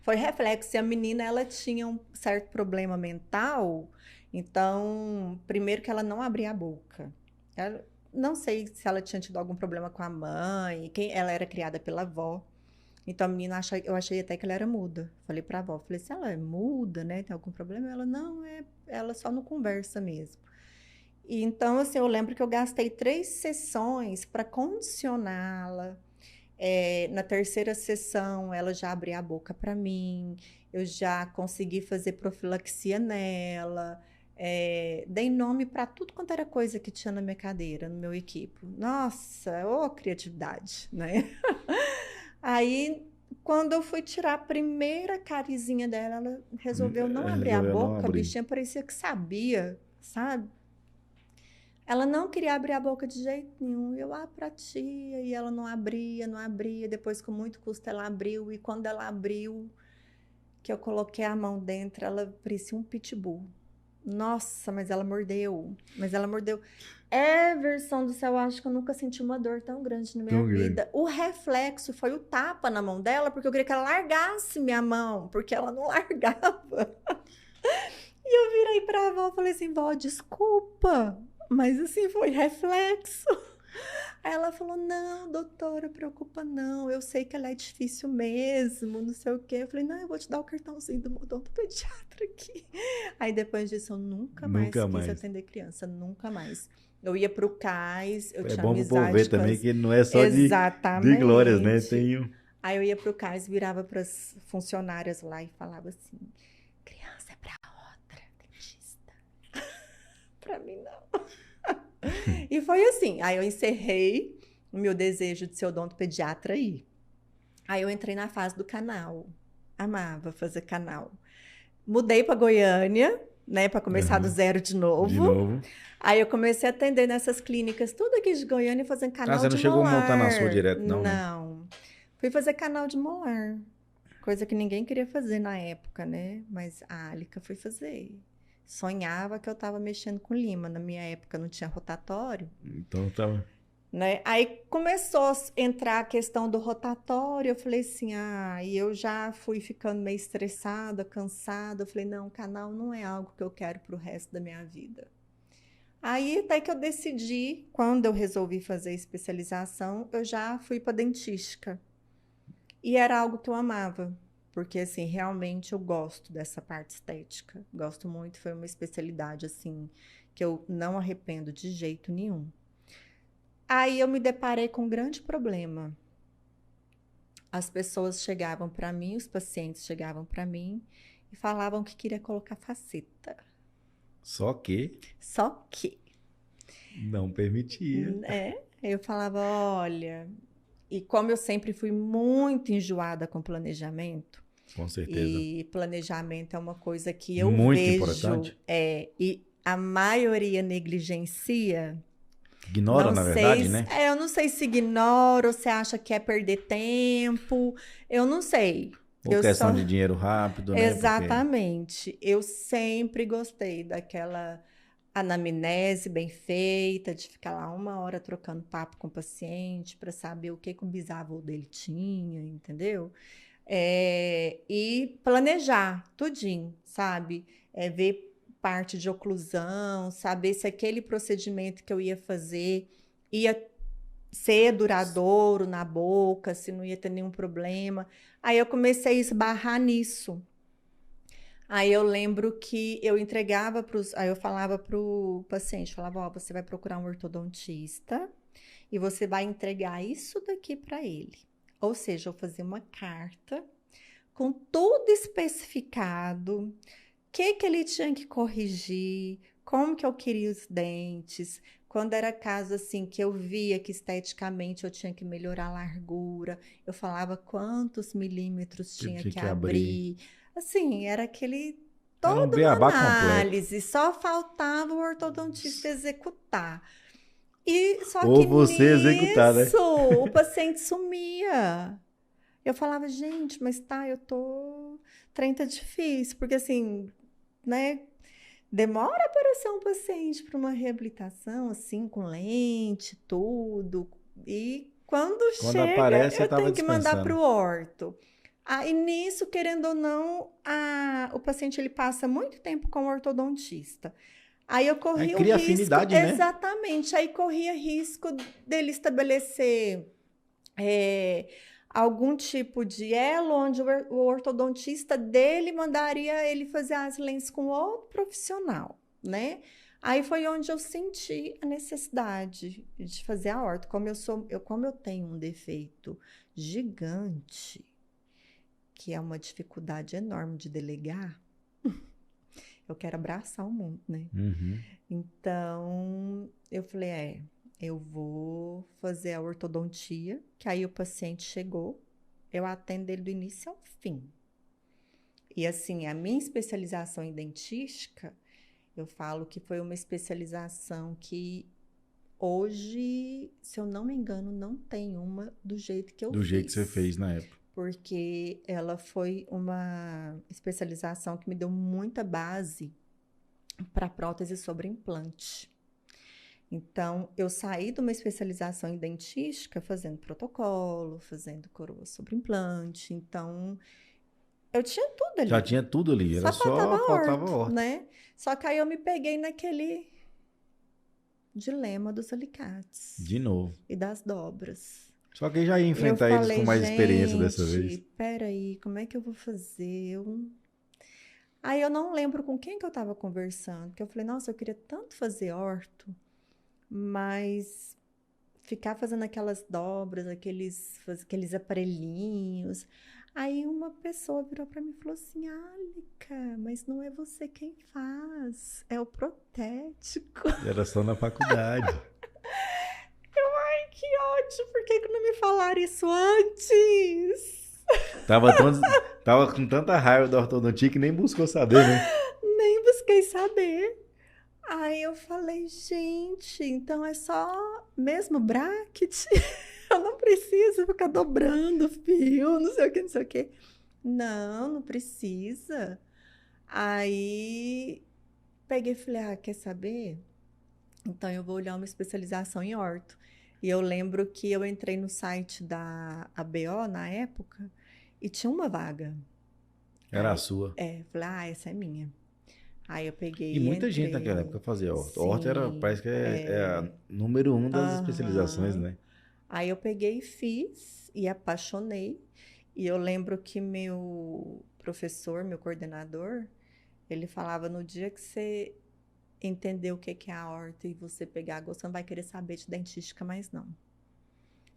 Foi reflexo. E a menina, ela tinha um certo problema mental. Então, primeiro que ela não abria a boca. Não sei se ela tinha tido algum problema com a mãe. Ela era criada pela avó. Então, a menina, eu achei até que ela era muda. Falei pra avó, se ela é muda, né? Tem algum problema? Ela, não, ela só não conversa mesmo. E, então, assim, eu lembro que eu gastei 3 sessões para condicioná-la. Na terceira sessão, ela já abria a boca para mim. Eu já consegui fazer profilaxia nela. Dei nome para tudo quanto era coisa que tinha na minha cadeira, no meu equipo. Nossa, criatividade, né? Aí, quando eu fui tirar a primeira carizinha dela, ela resolveu não abrir a boca. A bichinha parecia que sabia, sabe? Ela não queria abrir a boca de jeito nenhum. Eu, pra tia. E ela não abria. Depois, com muito custo, ela abriu. E quando ela abriu, que eu coloquei a mão dentro, ela parecia um pitbull. Nossa, mas ela mordeu. Everson do céu, eu acho que eu nunca senti uma dor tão grande na minha Tão grande. vida. O reflexo foi o tapa na mão dela, porque eu queria que ela largasse minha mão, porque ela não largava. E eu virei pra avó e falei assim, vó, desculpa, mas assim, foi reflexo. Aí ela falou, não, doutora, preocupa não, eu sei que ela é difícil mesmo, não sei o quê. Eu falei, não, eu vou te dar o cartãozinho do odontopediatra aqui. Aí depois disso eu nunca mais Nunca quis mais. atender criança, nunca mais. Eu ia pro CAIS, eu É tinha bom pro povo ver amizade com também as... que não é só de glórias, né? Exatamente. Tem um... Aí eu ia pro CAIS, virava pras funcionárias lá e falava assim, criança é pra outra, dentista. Pra mim não. E foi assim, aí eu encerrei o meu desejo de ser odontopediatra aí. Aí eu entrei na fase do canal. Amava fazer canal. Mudei para Goiânia, né, para começar do zero de novo. De novo. Aí eu comecei a atender nessas clínicas, tudo aqui de Goiânia, fazendo canal Você não de chegou molar. a montar na sua direto, não, né? Não. Fui fazer canal de molar. Coisa que ninguém queria fazer na época, né? Mas a Alica foi fazer. Sonhava que eu estava mexendo com lima. Na minha época não tinha rotatório. Então tava... Né? Aí começou a entrar a questão do rotatório, eu falei assim, e eu já fui ficando meio estressada, cansada, eu falei, não, canal não é algo que eu quero para o resto da minha vida. Aí até que eu decidi, quando eu resolvi fazer especialização, eu já fui para dentística. E era algo que eu amava, porque assim, realmente eu gosto dessa parte estética, gosto muito, foi uma especialidade assim, que eu não arrependo de jeito nenhum. Aí eu me deparei com um grande problema. As pessoas chegavam para mim, os pacientes chegavam para mim e falavam que queria colocar faceta. Só que Só que, não permitia. eu falava, olha, e como eu sempre fui muito enjoada com planejamento, Com certeza. e planejamento é uma coisa que eu Muito vejo, importante. E a maioria negligencia. Ignora, Não na sei verdade, se- né? eu não sei se ignora ou se acha que é perder tempo. Eu não sei. Ou Eu questão só... de dinheiro rápido, né? Porque Exatamente. Eu sempre gostei daquela anamnese bem feita, de ficar lá 1 hora trocando papo com o paciente para saber o que o bisavô dele tinha, entendeu? E planejar tudinho, sabe? Ver parte de oclusão, saber se aquele procedimento que eu ia fazer ia ser duradouro na boca, se não ia ter nenhum problema. Aí eu comecei a esbarrar nisso. Aí eu lembro que eu entregava aí eu falava para o paciente, falava, ó, você vai procurar um ortodontista e você vai entregar isso daqui para ele. Ou seja, eu fazia uma carta com tudo especificado, o que ele tinha que corrigir, como que eu queria os dentes, quando era caso assim que eu via que esteticamente eu tinha que melhorar a largura, eu falava quantos milímetros tinha que abrir. Assim, era aquele era um toda uma beabá completo. análise, só faltava o ortodontista executar. E só Ou que você executar, né? nisso o paciente sumia. Eu falava, gente, mas eu tô... Trem tá difícil, porque assim, né? Demora para aparecer um paciente para uma reabilitação, assim, com lente, tudo. E quando chega, aparece, eu tava tenho que mandar dispensando. para o orto. Aí nisso, querendo ou não, o paciente ele passa muito tempo com o ortodontista. Aí eu corria o cria risco... afinidade, né? Exatamente. Aí corria risco dele estabelecer... algum tipo de elo onde o ortodontista dele mandaria ele fazer as lentes com outro profissional, né? Aí foi onde eu senti a necessidade de fazer a orto. Como eu tenho um defeito gigante, que é uma dificuldade enorme de delegar, eu quero abraçar o mundo, né? Uhum. Então, eu falei, eu vou fazer a ortodontia, que aí o paciente chegou, eu atendo ele do início ao fim. E assim, a minha especialização em dentística, eu falo que foi uma especialização que hoje, se eu não me engano, não tem uma do jeito que eu fiz. Do jeito que você fez na época. Porque ela foi uma especialização que me deu muita base para prótese sobre implante. Então, eu saí de uma especialização em dentística fazendo protocolo, fazendo coroa sobre implante. Então, eu tinha tudo Já ali. tinha tudo ali, era Só faltava só faltava orto, horta. né? Só que aí eu me peguei naquele dilema dos alicates De novo. e das dobras. Só que já ia Eu enfrentar eles com falei, mais experiência dessa gente, vez. peraí, como é que eu vou fazer? Aí eu não lembro com quem que eu tava conversando, que eu falei, nossa, eu queria tanto fazer orto, mas ficar fazendo aquelas dobras, aqueles aparelhinhos. Aí uma pessoa virou pra mim e falou assim, Álica, mas não é você quem faz, é o protético. Era só na faculdade. Ai, que ódio, por que que não me falaram isso antes? Tava com tanta raiva da ortodontia que nem buscou saber, né? Nem busquei saber. Aí eu falei, gente, então é só mesmo bracket? Eu não preciso ficar dobrando fio, não sei o que, não sei o que. Não, não precisa. Aí peguei e falei, ah, quer saber? Então eu vou olhar uma especialização em orto. E eu lembro que eu entrei no site da ABO na época e tinha uma vaga. Era a Aí, sua. falei, ah, essa é minha. Aí eu peguei E e muita gente naquela entrei. época fazia horta. Horta era, Sim, parece que é a número 1 das especializações, aham. né? Aí eu peguei e fiz e apaixonei. E eu lembro que meu professor, meu coordenador, ele falava no dia que você entender o que que é a horta e você pegar gosto, você não vai querer saber de dentística mais não.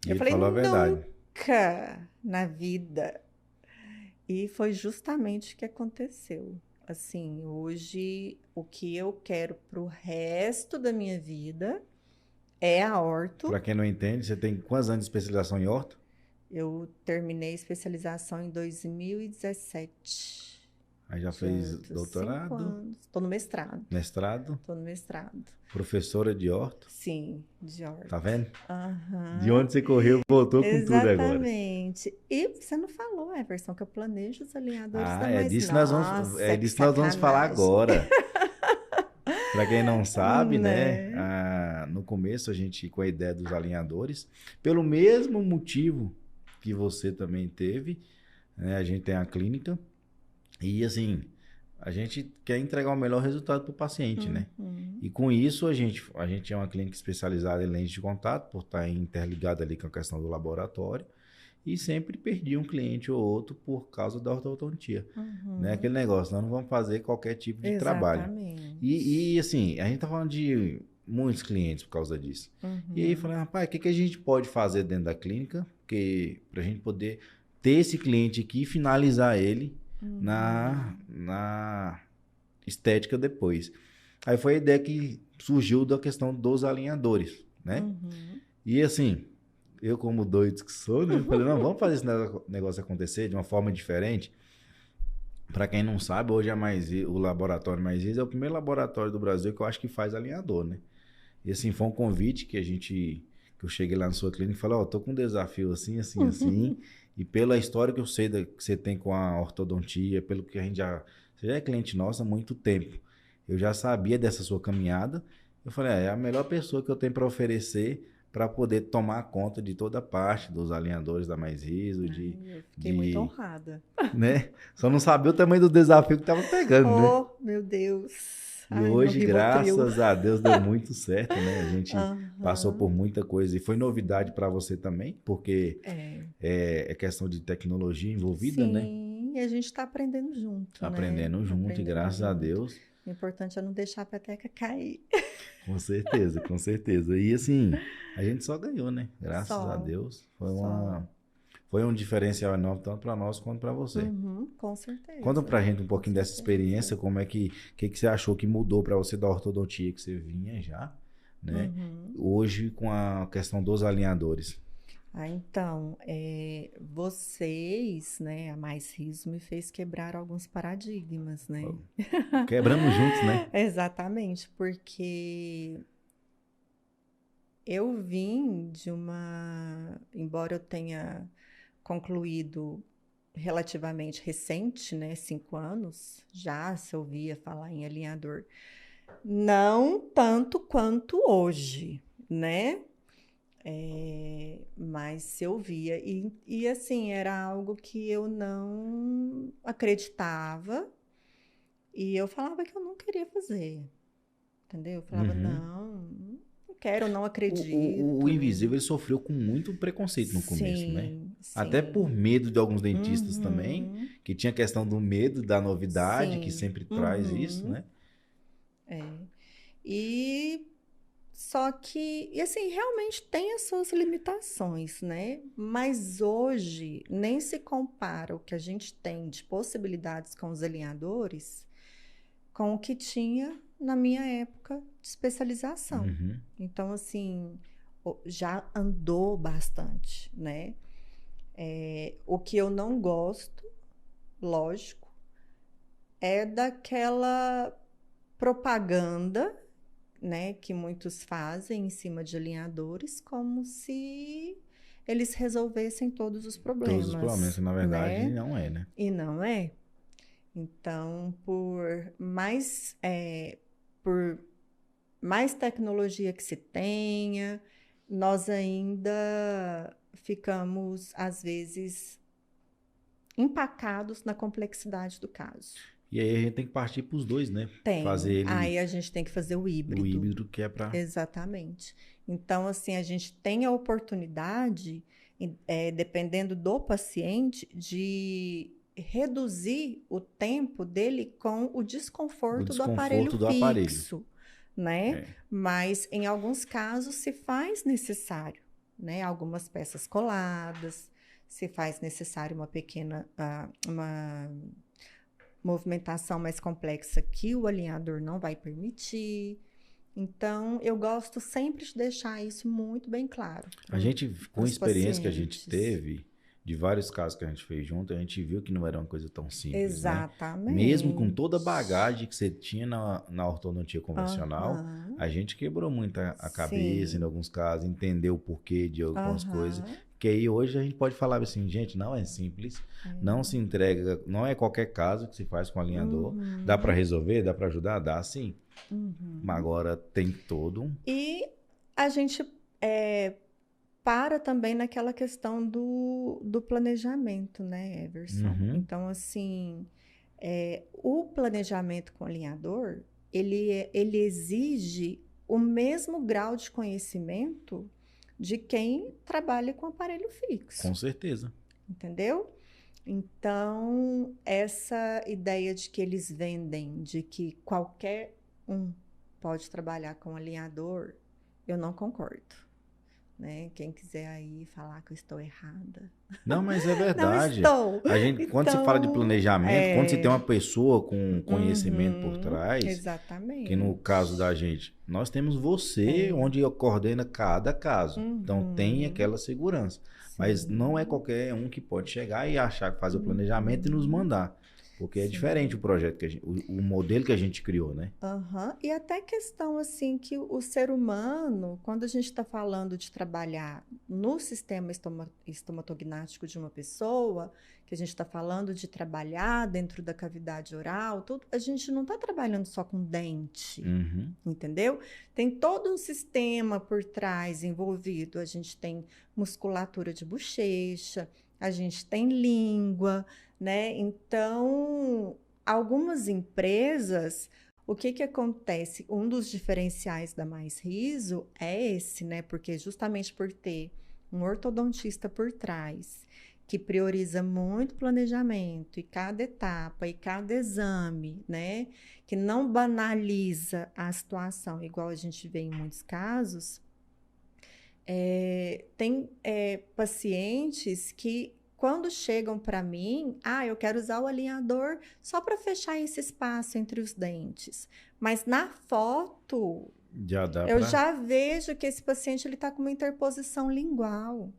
E Eu ele falei, falou a verdade. nunca na vida. E foi justamente o que aconteceu. Assim, hoje o que eu quero pro resto da minha vida é a Pra orto. quem não entende, você tem quantos anos de especialização em horta? Eu terminei a especialização em 2017. Aí já Já fez tô 5 doutorado, anos. Estou no mestrado. mestrado, Tô no mestrado. professora de horta. Sim, de horto. Tá vendo? De Aham. onde você correu, voltou com tudo agora. Exatamente. E você não falou, Everson, que eu planejo os alinhadores Ah, da mais. é Nossa, que disso que nós vamos falar sacanagem. agora. Para quem não sabe, né? Né? No começo a gente com a ideia dos alinhadores, pelo mesmo motivo que você também teve, né? A gente tem a clínica e assim, a gente quer entregar o melhor resultado para o paciente, né? Uhum. E com isso a gente é uma clínica especializada em lentes de contato, por estar interligada ali com a questão do laboratório. E sempre perdi um cliente ou outro por causa da ortodontia. Né? Uhum. Aquele negócio, nós não vamos fazer qualquer tipo de trabalho. Exatamente. E assim, a gente tá falando de muitos clientes por causa disso. E aí Uhum. falei, rapaz, o que a gente pode fazer dentro da clínica pra gente poder ter esse cliente aqui e finalizar ele Uhum. na estética depois. Aí foi a ideia que surgiu da questão dos alinhadores, né? Uhum. E assim, eu como doido que sou, né? Falei, não, vamos fazer esse negócio acontecer de uma forma diferente. Para quem não sabe, hoje o laboratório Mais é o primeiro laboratório do Brasil que eu acho que faz alinhador, né? E assim, foi um convite que eu cheguei lá na sua clínica e falei, ó, tô com um desafio assim, assim, assim. E pela história que eu sei que você tem com a ortodontia, pelo que você já é cliente nossa há muito tempo. Eu já sabia dessa sua caminhada. Eu falei, é a melhor pessoa que eu tenho para oferecer para poder tomar conta de toda a parte dos alinhadores da Mais Riso, Eu fiquei muito honrada. né? Só não sabia o tamanho do desafio que tava pegando, né? Oh, meu Deus. E Ai, meu hoje, Rivotril. graças a Deus, deu muito certo, né? A gente passou Aham. por muita coisa e foi novidade para você também, porque É. é questão de tecnologia envolvida, né? Sim, e a gente está aprendendo junto, né? Aprendendo junto, e Aprendendo graças a junto. Deus, O importante é não deixar a peteca cair. com certeza, com certeza. E assim, a gente só ganhou, né? Graças a Só, Deus. só. Foi um diferencial enorme, tanto para nós quanto para você. Uhum, com certeza. Conta pra gente um Com pouquinho dessa certeza. experiência, como é que você achou que mudou pra você da ortodontia que você vinha já, né? Uhum. Hoje com a questão dos alinhadores. Então, vocês, né, a Mais Riso me fez quebrar alguns paradigmas, né? Quebramos juntos, né? Exatamente, porque eu vim de embora eu tenha concluído relativamente recente, né, 5 anos, já se ouvia falar em alinhador. Não tanto quanto hoje, né? Mas eu via. E assim, era algo que eu não acreditava. E eu falava que eu não queria fazer. Entendeu? Eu falava, Uhum. não quero, não O acredito. invisível ele sofreu com muito preconceito no começo, né? Sim, Até por sim. medo de alguns dentistas também, Uhum, que tinha a questão do medo da novidade, que sim. sempre traz isso, Uhum. né? E só que, e assim, realmente tem as suas limitações, né? Mas hoje nem se compara o que a gente tem de possibilidades com os alinhadores com o que tinha na minha época de especialização. Uhum. Então, assim, já andou bastante, né? O que eu não gosto, lógico, é daquela propaganda, né, que muitos fazem em cima de alinhadores, como se eles resolvessem todos os Todos os problemas, problemas, que na verdade né? não é, né? E não é. Então, por mais tecnologia que se tenha, nós ainda ficamos, às vezes, empacados na complexidade do caso. E aí a gente tem que partir para os dois, né? Fazer Tem. ele Aí a gente tem que fazer o o híbrido. híbrido que é para. Exatamente. Então, assim, a gente tem a oportunidade, dependendo do paciente, de reduzir o tempo dele com o O desconforto do aparelho desconforto do aparelho. fixo, né? É. Mas em alguns casos se faz necessário, né? Algumas peças coladas, se faz necessário uma pequena, uma movimentação mais complexa que o alinhador não vai permitir. Então, eu gosto sempre de deixar isso muito bem claro A gente, com para a os experiência que a gente pacientes. teve, de vários casos que a gente fez junto, a gente viu que não era uma coisa tão simples, né? Mesmo com toda a Exatamente. bagagem que você tinha na ortodontia convencional, Aham. a gente quebrou muito a cabeça em Sim. alguns casos, entendeu o porquê de algumas coisas. Aham. Que aí hoje a gente pode falar assim, gente, não é simples, não se entrega, não é qualquer caso que se faz com alinhador. Dá para Uhum. resolver, dá para ajudar? Dá sim. Mas Uhum. agora tem todo um. E a gente para também naquela questão do planejamento, né, Everson? Uhum, Então, assim, o planejamento com alinhador, ele exige o mesmo grau de conhecimento de quem trabalha com aparelho com fixo, certeza. entendeu? Então, essa ideia de que eles vendem, de que qualquer um pode trabalhar com alinhador, eu não concordo, né? Quem quiser aí falar que eu estou errada, Não, mas é não verdade. estou. A gente, quando se fala de Então, planejamento, quando se tem uma pessoa com conhecimento por trás, que no caso da exatamente. gente, nós temos você, É. onde coordena cada caso. Então tem Uhum, aquela segurança. Mas não é sim. qualquer um que pode chegar e achar que faz o planejamento e nos Uhum, mandar. Porque é diferente o sim. projeto que o modelo que a gente criou, né? Aham. E até questão assim que o ser humano, quando a gente está falando de trabalhar no sistema estomatognático de uma pessoa, que a gente está falando de trabalhar dentro da cavidade oral, tudo, a gente não está trabalhando só com dente, Uhum. entendeu? Tem todo um sistema por trás envolvido. A gente tem musculatura de bochecha, a gente tem língua, né? Então, algumas empresas, o que que acontece? Um dos diferenciais da Mais Riso é esse, né? Porque justamente por ter um ortodontista por trás, que prioriza muito planejamento e cada etapa e cada exame, né? Que não banaliza a situação, igual a gente vê em muitos casos, tem pacientes que, quando chegam para mim, eu quero usar o alinhador só para fechar esse espaço entre os dentes. Mas na foto, Já dá eu para. já vejo que esse paciente está com uma interposição lingual.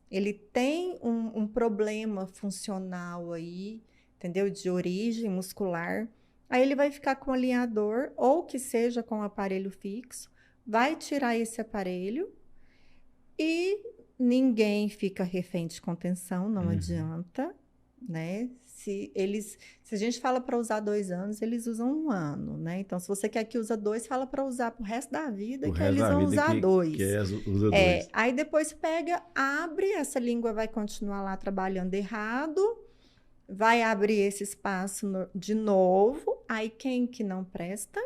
Ele tem um problema funcional aí, entendeu? De origem muscular. Aí ele vai ficar com o alinhador, ou que seja com o aparelho fixo, vai tirar esse aparelho e ninguém fica refém de contenção, não Uhum. adianta, né? Se a gente fala para usar 2 anos, eles usam 1 ano, né? Então, se você quer que usa 2, fala para usar pro resto da vida, O que resto eles da vão vida usar 2. usa dois. Aí depois pega, abre, essa língua vai continuar lá trabalhando errado, vai abrir esse espaço de novo, aí quem que não presta?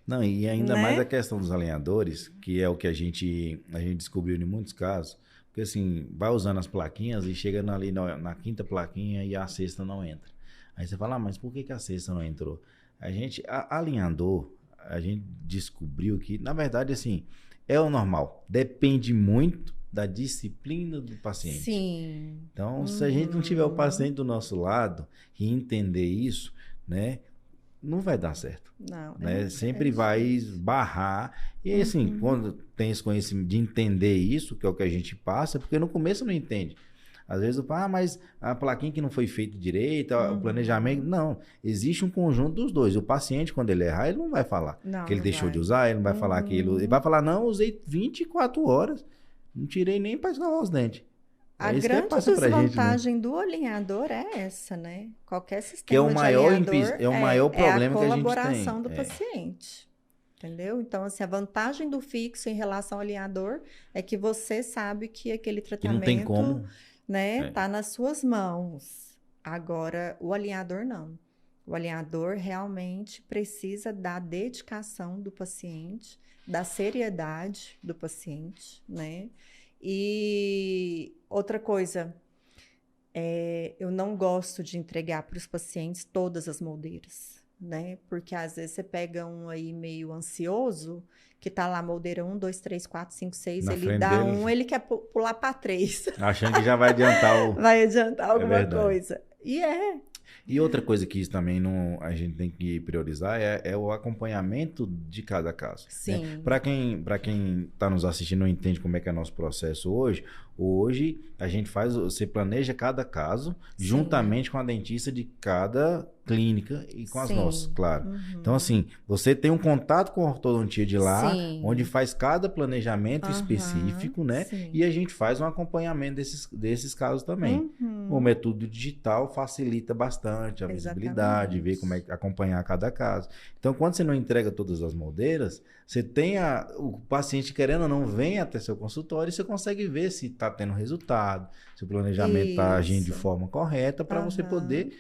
Não, e ainda Né? mais a questão dos alinhadores, que é o que a gente descobriu em muitos casos, porque assim, vai usando as plaquinhas e chega ali na quinta plaquinha e a sexta não entra. Aí você fala, mas por que a sexta não entrou? Alinhador, a gente descobriu que, na verdade, assim, é o normal. Depende muito da disciplina do paciente. Sim. Então, se a gente não tiver o paciente do nosso lado e entender isso, né, não vai dar certo. Não, né? Sempre vai barrar. E assim, quando tem esse conhecimento de entender isso, que é o que a gente passa, porque no começo não entende. Às vezes eu falo, mas a plaquinha que não foi feita direito, o planejamento. Não, existe um conjunto dos dois. O paciente, quando ele errar, ele não vai falar que ele deixou de usar, ele não vai falar que ele vai falar, não, usei 24 horas, não tirei nem para escovar os dentes. A grande desvantagem do alinhador é essa, né? Qualquer sistema que é o maior de alinhador é o maior problema que a gente tem. É a colaboração do paciente. Entendeu? Então, assim, a vantagem do fixo em relação ao alinhador é que você sabe que aquele tratamento, que não tem como, né, tá nas suas mãos. Agora, o alinhador não. O alinhador realmente precisa da dedicação do paciente, da seriedade do paciente, né? E outra coisa, eu não gosto de entregar para os pacientes todas as moldeiras, né? Porque às vezes você pega um aí meio ansioso, que tá lá moldeira 1, 2, 3, 4, 5, 6, ele dá dele, 1, ele quer pular para 3. Achando que já vai adiantar vai adiantar alguma coisa. E outra coisa que isso também a gente tem que priorizar é o acompanhamento de cada caso. Sim. Né? Para quem está nos assistindo não entende como é que é nosso processo hoje a gente você planeja cada caso juntamente com a dentista de cada clínica e com as nossas, claro. Então, assim, você tem um contato com a ortodontia de lá, onde faz cada planejamento específico, né? E a gente faz um acompanhamento desses casos também. O método digital facilita bastante a visibilidade, ver como é que acompanhar cada caso. Então, quando você não entrega todas as moldeiras, você tem o paciente querendo ou não vem até seu consultório e você consegue ver se está tendo resultado, se o planejamento está agindo de forma correta para você poder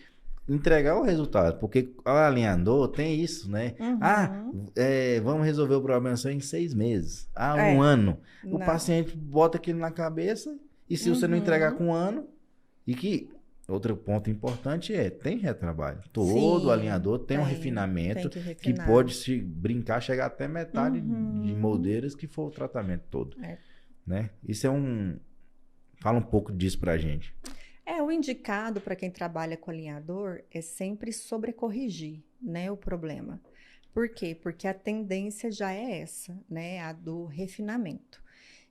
entregar o resultado, porque o alinhador tem isso, né? Vamos resolver o problema só em 6 meses. 1 ano. O paciente bota aquilo na cabeça e se você não entregar com 1 ano, e que outro ponto importante tem retrabalho. Todo alinhador tem um refinamento que pode, se brincar, chegar até metade de moldeiras que for o tratamento todo. Né? Isso fala um pouco disso pra gente. O indicado para quem trabalha com alinhador é sempre sobrecorrigir, né, o problema. Por quê? Porque a tendência já é essa, né, a do refinamento.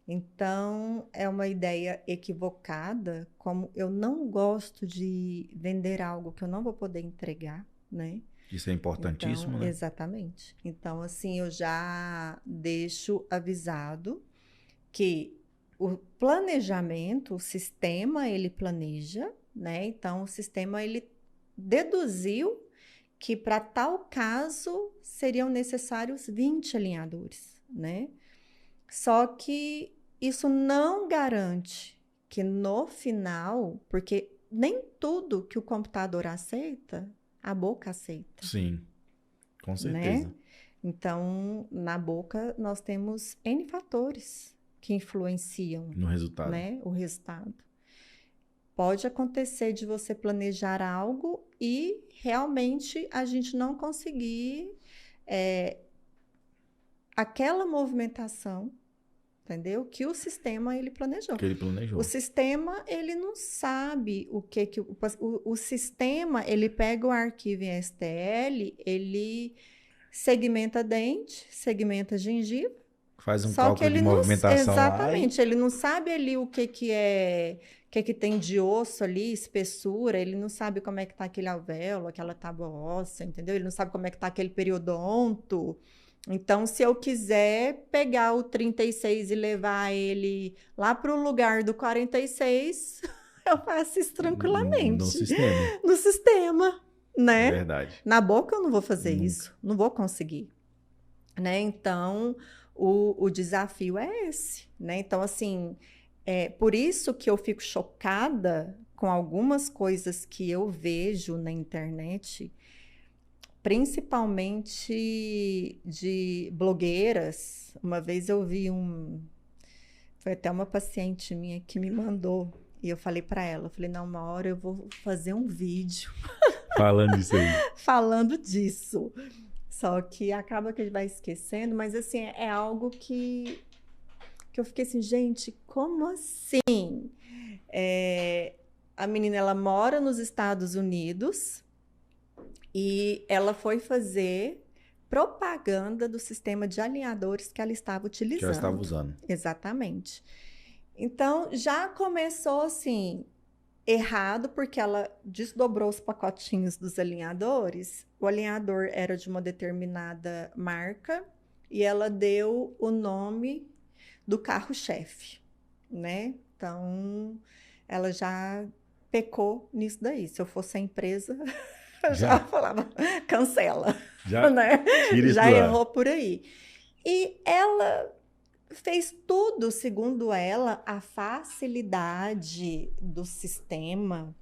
Então, é uma ideia equivocada, como eu não gosto de vender algo que eu não vou poder entregar, né? Isso é importantíssimo, né? Exatamente. Então, assim, eu já deixo avisado que o planejamento, o sistema, ele planeja, né? Então, o sistema, ele deduziu que para tal caso seriam necessários 20 alinhadores, né? Só que isso não garante que no final, porque nem tudo que o computador aceita, a boca aceita. Sim, com certeza. Né? Então, na boca, nós temos N fatores que influenciam no resultado. Né, o resultado. Pode acontecer de você planejar algo e realmente a gente não conseguir aquela movimentação, entendeu? Que o sistema ele planejou. Que ele planejou. O sistema ele não sabe o sistema ele pega o arquivo em STL, ele segmenta dente, segmenta gengiva. Faz um cálculo de movimentação exatamente, lá ele não sabe ali o que tem de osso ali, espessura, ele não sabe como é que tá aquele alvéolo, aquela tábua óssea, entendeu? Ele não sabe como é que tá aquele periodonto. Então, se eu quiser pegar o 36 e levar ele lá para o lugar do 46, Eu faço isso tranquilamente. No sistema. No sistema, né? É verdade. Na boca eu não vou fazer Nunca. isso. Não vou conseguir. Né? Então, o desafio é esse. Né? Então, assim, por isso que eu fico chocada com algumas coisas que eu vejo na internet, principalmente de blogueiras. Uma vez eu vi foi até uma paciente minha que me mandou, e eu falei para ela, eu falei, não, uma hora eu vou fazer um vídeo Falando disso aí. falando disso. Só que acaba que a gente vai esquecendo, mas assim, é algo que eu fiquei assim, gente, como assim? A menina, ela mora nos Estados Unidos e ela foi fazer propaganda do sistema de alinhadores que ela estava utilizando. Que ela estava usando. Exatamente. Então, já começou assim, errado, porque ela desdobrou os pacotinhos dos alinhadores. O alinhador era de uma determinada marca e ela deu o nome do carro-chefe, né? Então, ela já pecou nisso daí. Se eu fosse a empresa, eu já falava, cancela, né? Tira isso Já do ar. errou por aí. E ela fez tudo, segundo ela, a facilidade do sistema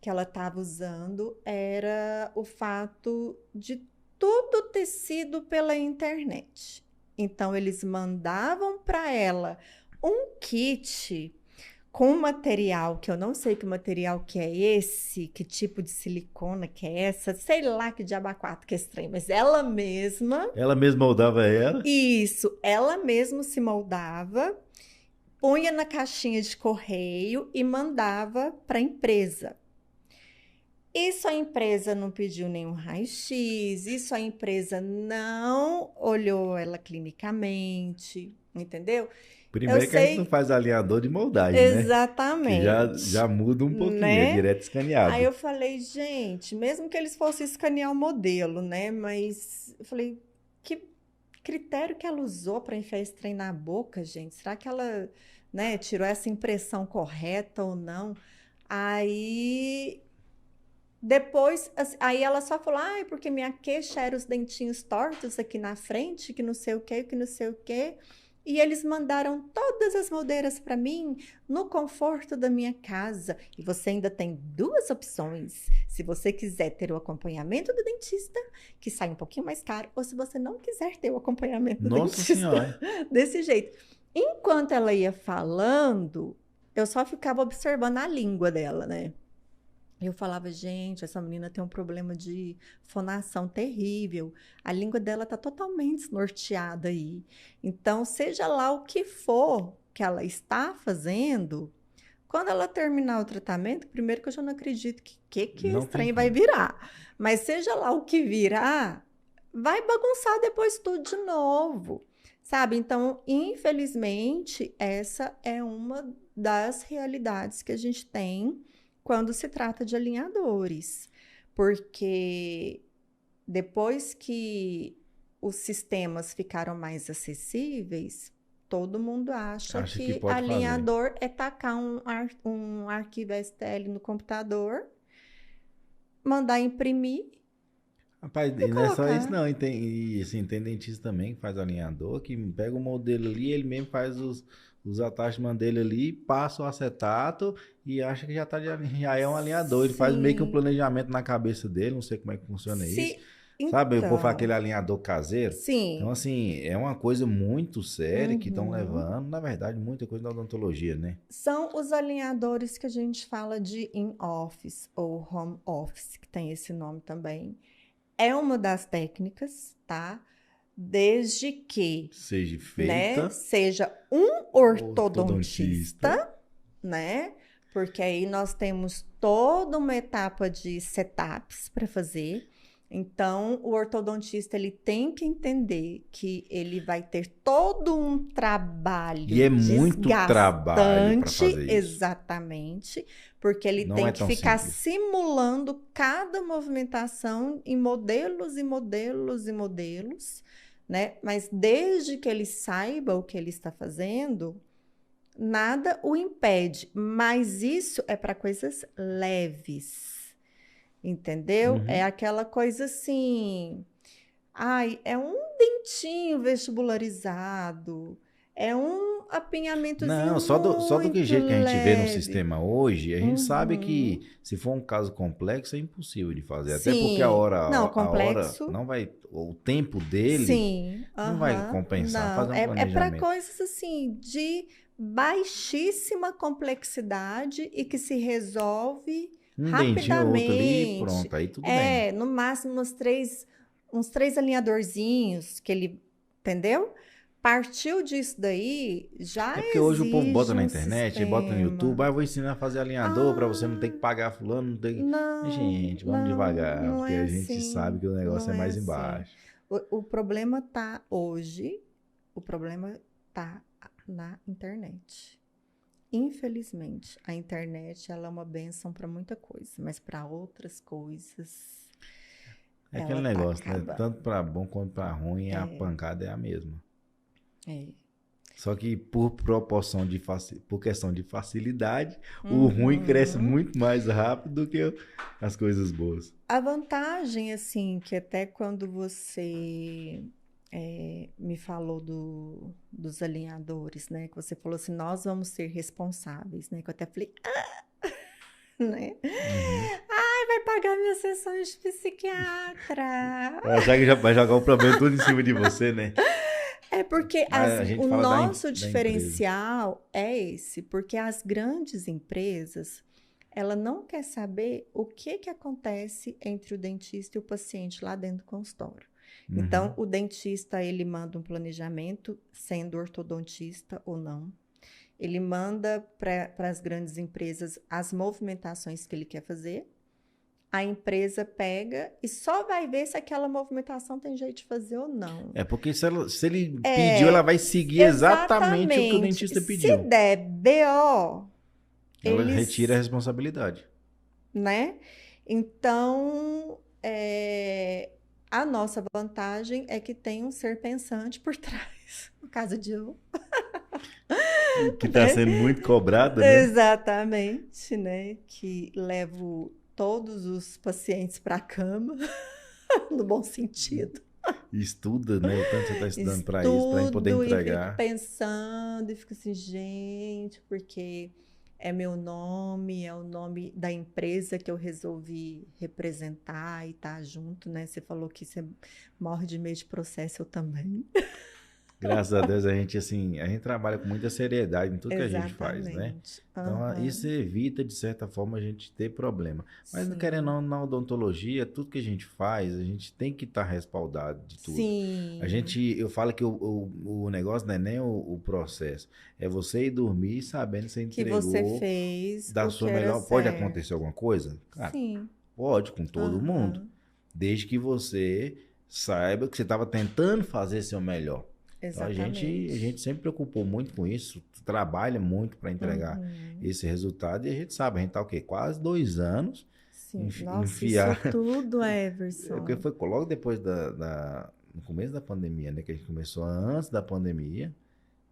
que ela estava usando era o fato de tudo ter sido pela internet. Então, eles mandavam para ela um kit com material, que eu não sei que material que é esse, que tipo de silicona que é essa, sei lá que diabo quatro que é estranho, mas ela mesma... Ela mesma moldava ela? Isso, ela mesma se moldava, punha na caixinha de correio e mandava para a empresa. Isso a empresa não pediu nenhum raio-x, isso a empresa não olhou ela clinicamente, entendeu? Primeiro que a gente não faz alinhador de moldagem, né? Exatamente. Que já muda um pouquinho, né? É direto escaneado. Aí eu falei, gente, mesmo que eles fossem escanear o modelo, né? Mas eu falei, que critério que ela usou para enfiar esse trem na boca, gente? Será que ela, né, tirou essa impressão correta ou não? Aí depois, aí ela só falou, porque minha queixa era os dentinhos tortos aqui na frente, que não sei o que, que não sei o que. E eles mandaram todas as moldeiras para mim no conforto da minha casa. E você ainda tem duas opções. Se você quiser ter o acompanhamento do dentista, que sai um pouquinho mais caro, ou se você não quiser ter o acompanhamento do dentista, Senhora. desse jeito. Enquanto ela ia falando, eu só ficava observando a língua dela, né? Eu falava, gente, essa menina tem um problema de fonação terrível. A língua dela está totalmente desnorteada aí. Então, seja lá o que for que ela está fazendo, quando ela terminar o tratamento, primeiro que eu já não acredito que esse trem vai virar. Mas seja lá o que virar, vai bagunçar depois tudo de novo. Sabe? Então, infelizmente, essa é uma das realidades que a gente tem quando se trata de alinhadores, porque depois que os sistemas ficaram mais acessíveis, todo mundo acha que alinhador é tacar um arquivo STL no computador, mandar imprimir. Rapaz, e não é só isso não, tem dentista também que faz alinhador, que pega o modelo ali, ele mesmo faz os attachments dele ali, passa o acetato e acha que já é um alinhador. Ele faz meio que um planejamento na cabeça dele, não sei como é que funciona isso. Sabe, o povo faz aquele alinhador caseiro. Sim. Então, assim, é uma coisa muito séria que estão levando, na verdade, muita coisa na odontologia, né? São os alinhadores que a gente fala de in-office ou home office, que tem esse nome também. É uma das técnicas, tá? Desde que seja feita, né, seja um ortodontista, né? Porque aí nós temos toda uma etapa de setups para fazer. Então, o ortodontista ele tem que entender que ele vai ter todo um trabalho e é muito trabalho para fazer isso. Exatamente, porque ele tem que ficar simulando cada movimentação em modelos e modelos e modelos, né? Mas desde que ele saiba o que ele está fazendo, nada o impede, mas isso é para coisas leves, entendeu? É Uhum. aquela coisa assim, ai, é um dentinho vestibularizado, é um apinhamentozinho Não, só do que muito jeito que a gente vê no leve. sistema hoje, a gente sabe Uhum. que se for um caso complexo é impossível de fazer. Até porque Sim, não, a hora complexo. não vai, o tempo dele Sim, não vai aham, compensar não. fazer um É para planejamento. coisas assim de baixíssima complexidade e que se resolve Um dentinho ou outro ali, rapidamente. pronto, aí tudo bem. É, no máximo uns três alinhadorzinhos que ele, entendeu? Partiu disso daí, já É porque hoje o povo bota exige na um internet, bota no YouTube, sistema. ah, eu vou ensinar a fazer alinhador para você não ter que Ah, pagar fulano, não ter que... Mas, não, gente, vamos não, devagar, não porque é a gente sabe assim, que o negócio não é é mais assim. embaixo. O problema tá hoje, o problema tá na internet. Infelizmente, a internet ela é uma bênção para muita coisa, mas para outras coisas É aquele ela tá negócio, né? acabando. Tanto para bom quanto para ruim, a É, pancada é a mesma. é. Só que por proporção por questão de facilidade, o ruim cresce Uhum. muito mais rápido do que as coisas boas. A vantagem, assim, que até quando você me falou dos alinhadores, né? Que você falou assim, nós vamos ser responsáveis, né? Que eu até falei, né? Uhum. Vai pagar minhas sessões de psiquiatra. Vai achar que já vai jogar o problema tudo em cima de você, né? É porque Mas a gente o fala nosso da empresa. diferencial é esse, porque as grandes empresas, ela não quer saber o que que acontece entre o dentista e o paciente lá dentro do consultório. Então, Uhum. o dentista, ele manda um planejamento, sendo ortodontista ou não. Ele manda para as grandes empresas as movimentações que ele quer fazer. A empresa pega e só vai ver se aquela movimentação tem jeito de fazer ou não. É porque se ele pediu, ela É, vai seguir exatamente o que o exatamente. dentista Se pediu. der BO, Ela retira a eles, responsabilidade. né? Então, a nossa vantagem é que tem um ser pensante por trás. No caso de eu, Que está né? sendo muito cobrada, né? Exatamente, né? Que levo todos os pacientes para a cama, no bom sentido. Estuda, né? O tanto que você está estudando para isso, para poder Estudo e fico entregar. pensando e fico assim, gente, porque é meu nome, é o nome da empresa que eu resolvi representar e estar junto, né? Você falou que você morre de medo de processo, eu também. Graças a Deus a gente assim, a gente trabalha com muita seriedade em tudo que a gente faz, né? Exatamente. Então isso Aham. evita de certa forma a gente ter problema. Mas não querendo Sim. ou não, na odontologia, tudo que a gente faz, a gente tem que estar respaldado de tudo. Sim. Eu falo que o negócio não é nem o processo, é você ir dormir sabendo que você Que você entregou fez da o que sua era melhor. Pode acontecer certo. alguma coisa? Cara, Sim. pode com todo mundo, Aham. desde que você saiba que você estava tentando fazer seu melhor. Então a Exatamente. gente sempre preocupou muito com isso, trabalha muito para entregar Uhum. esse resultado e a gente sabe, a gente tá o quê? Quase 2 anos Sim. Nossa, isso enfiar. tudo, É porque Everson. foi logo depois no começo da pandemia, né? Que a gente começou antes da pandemia.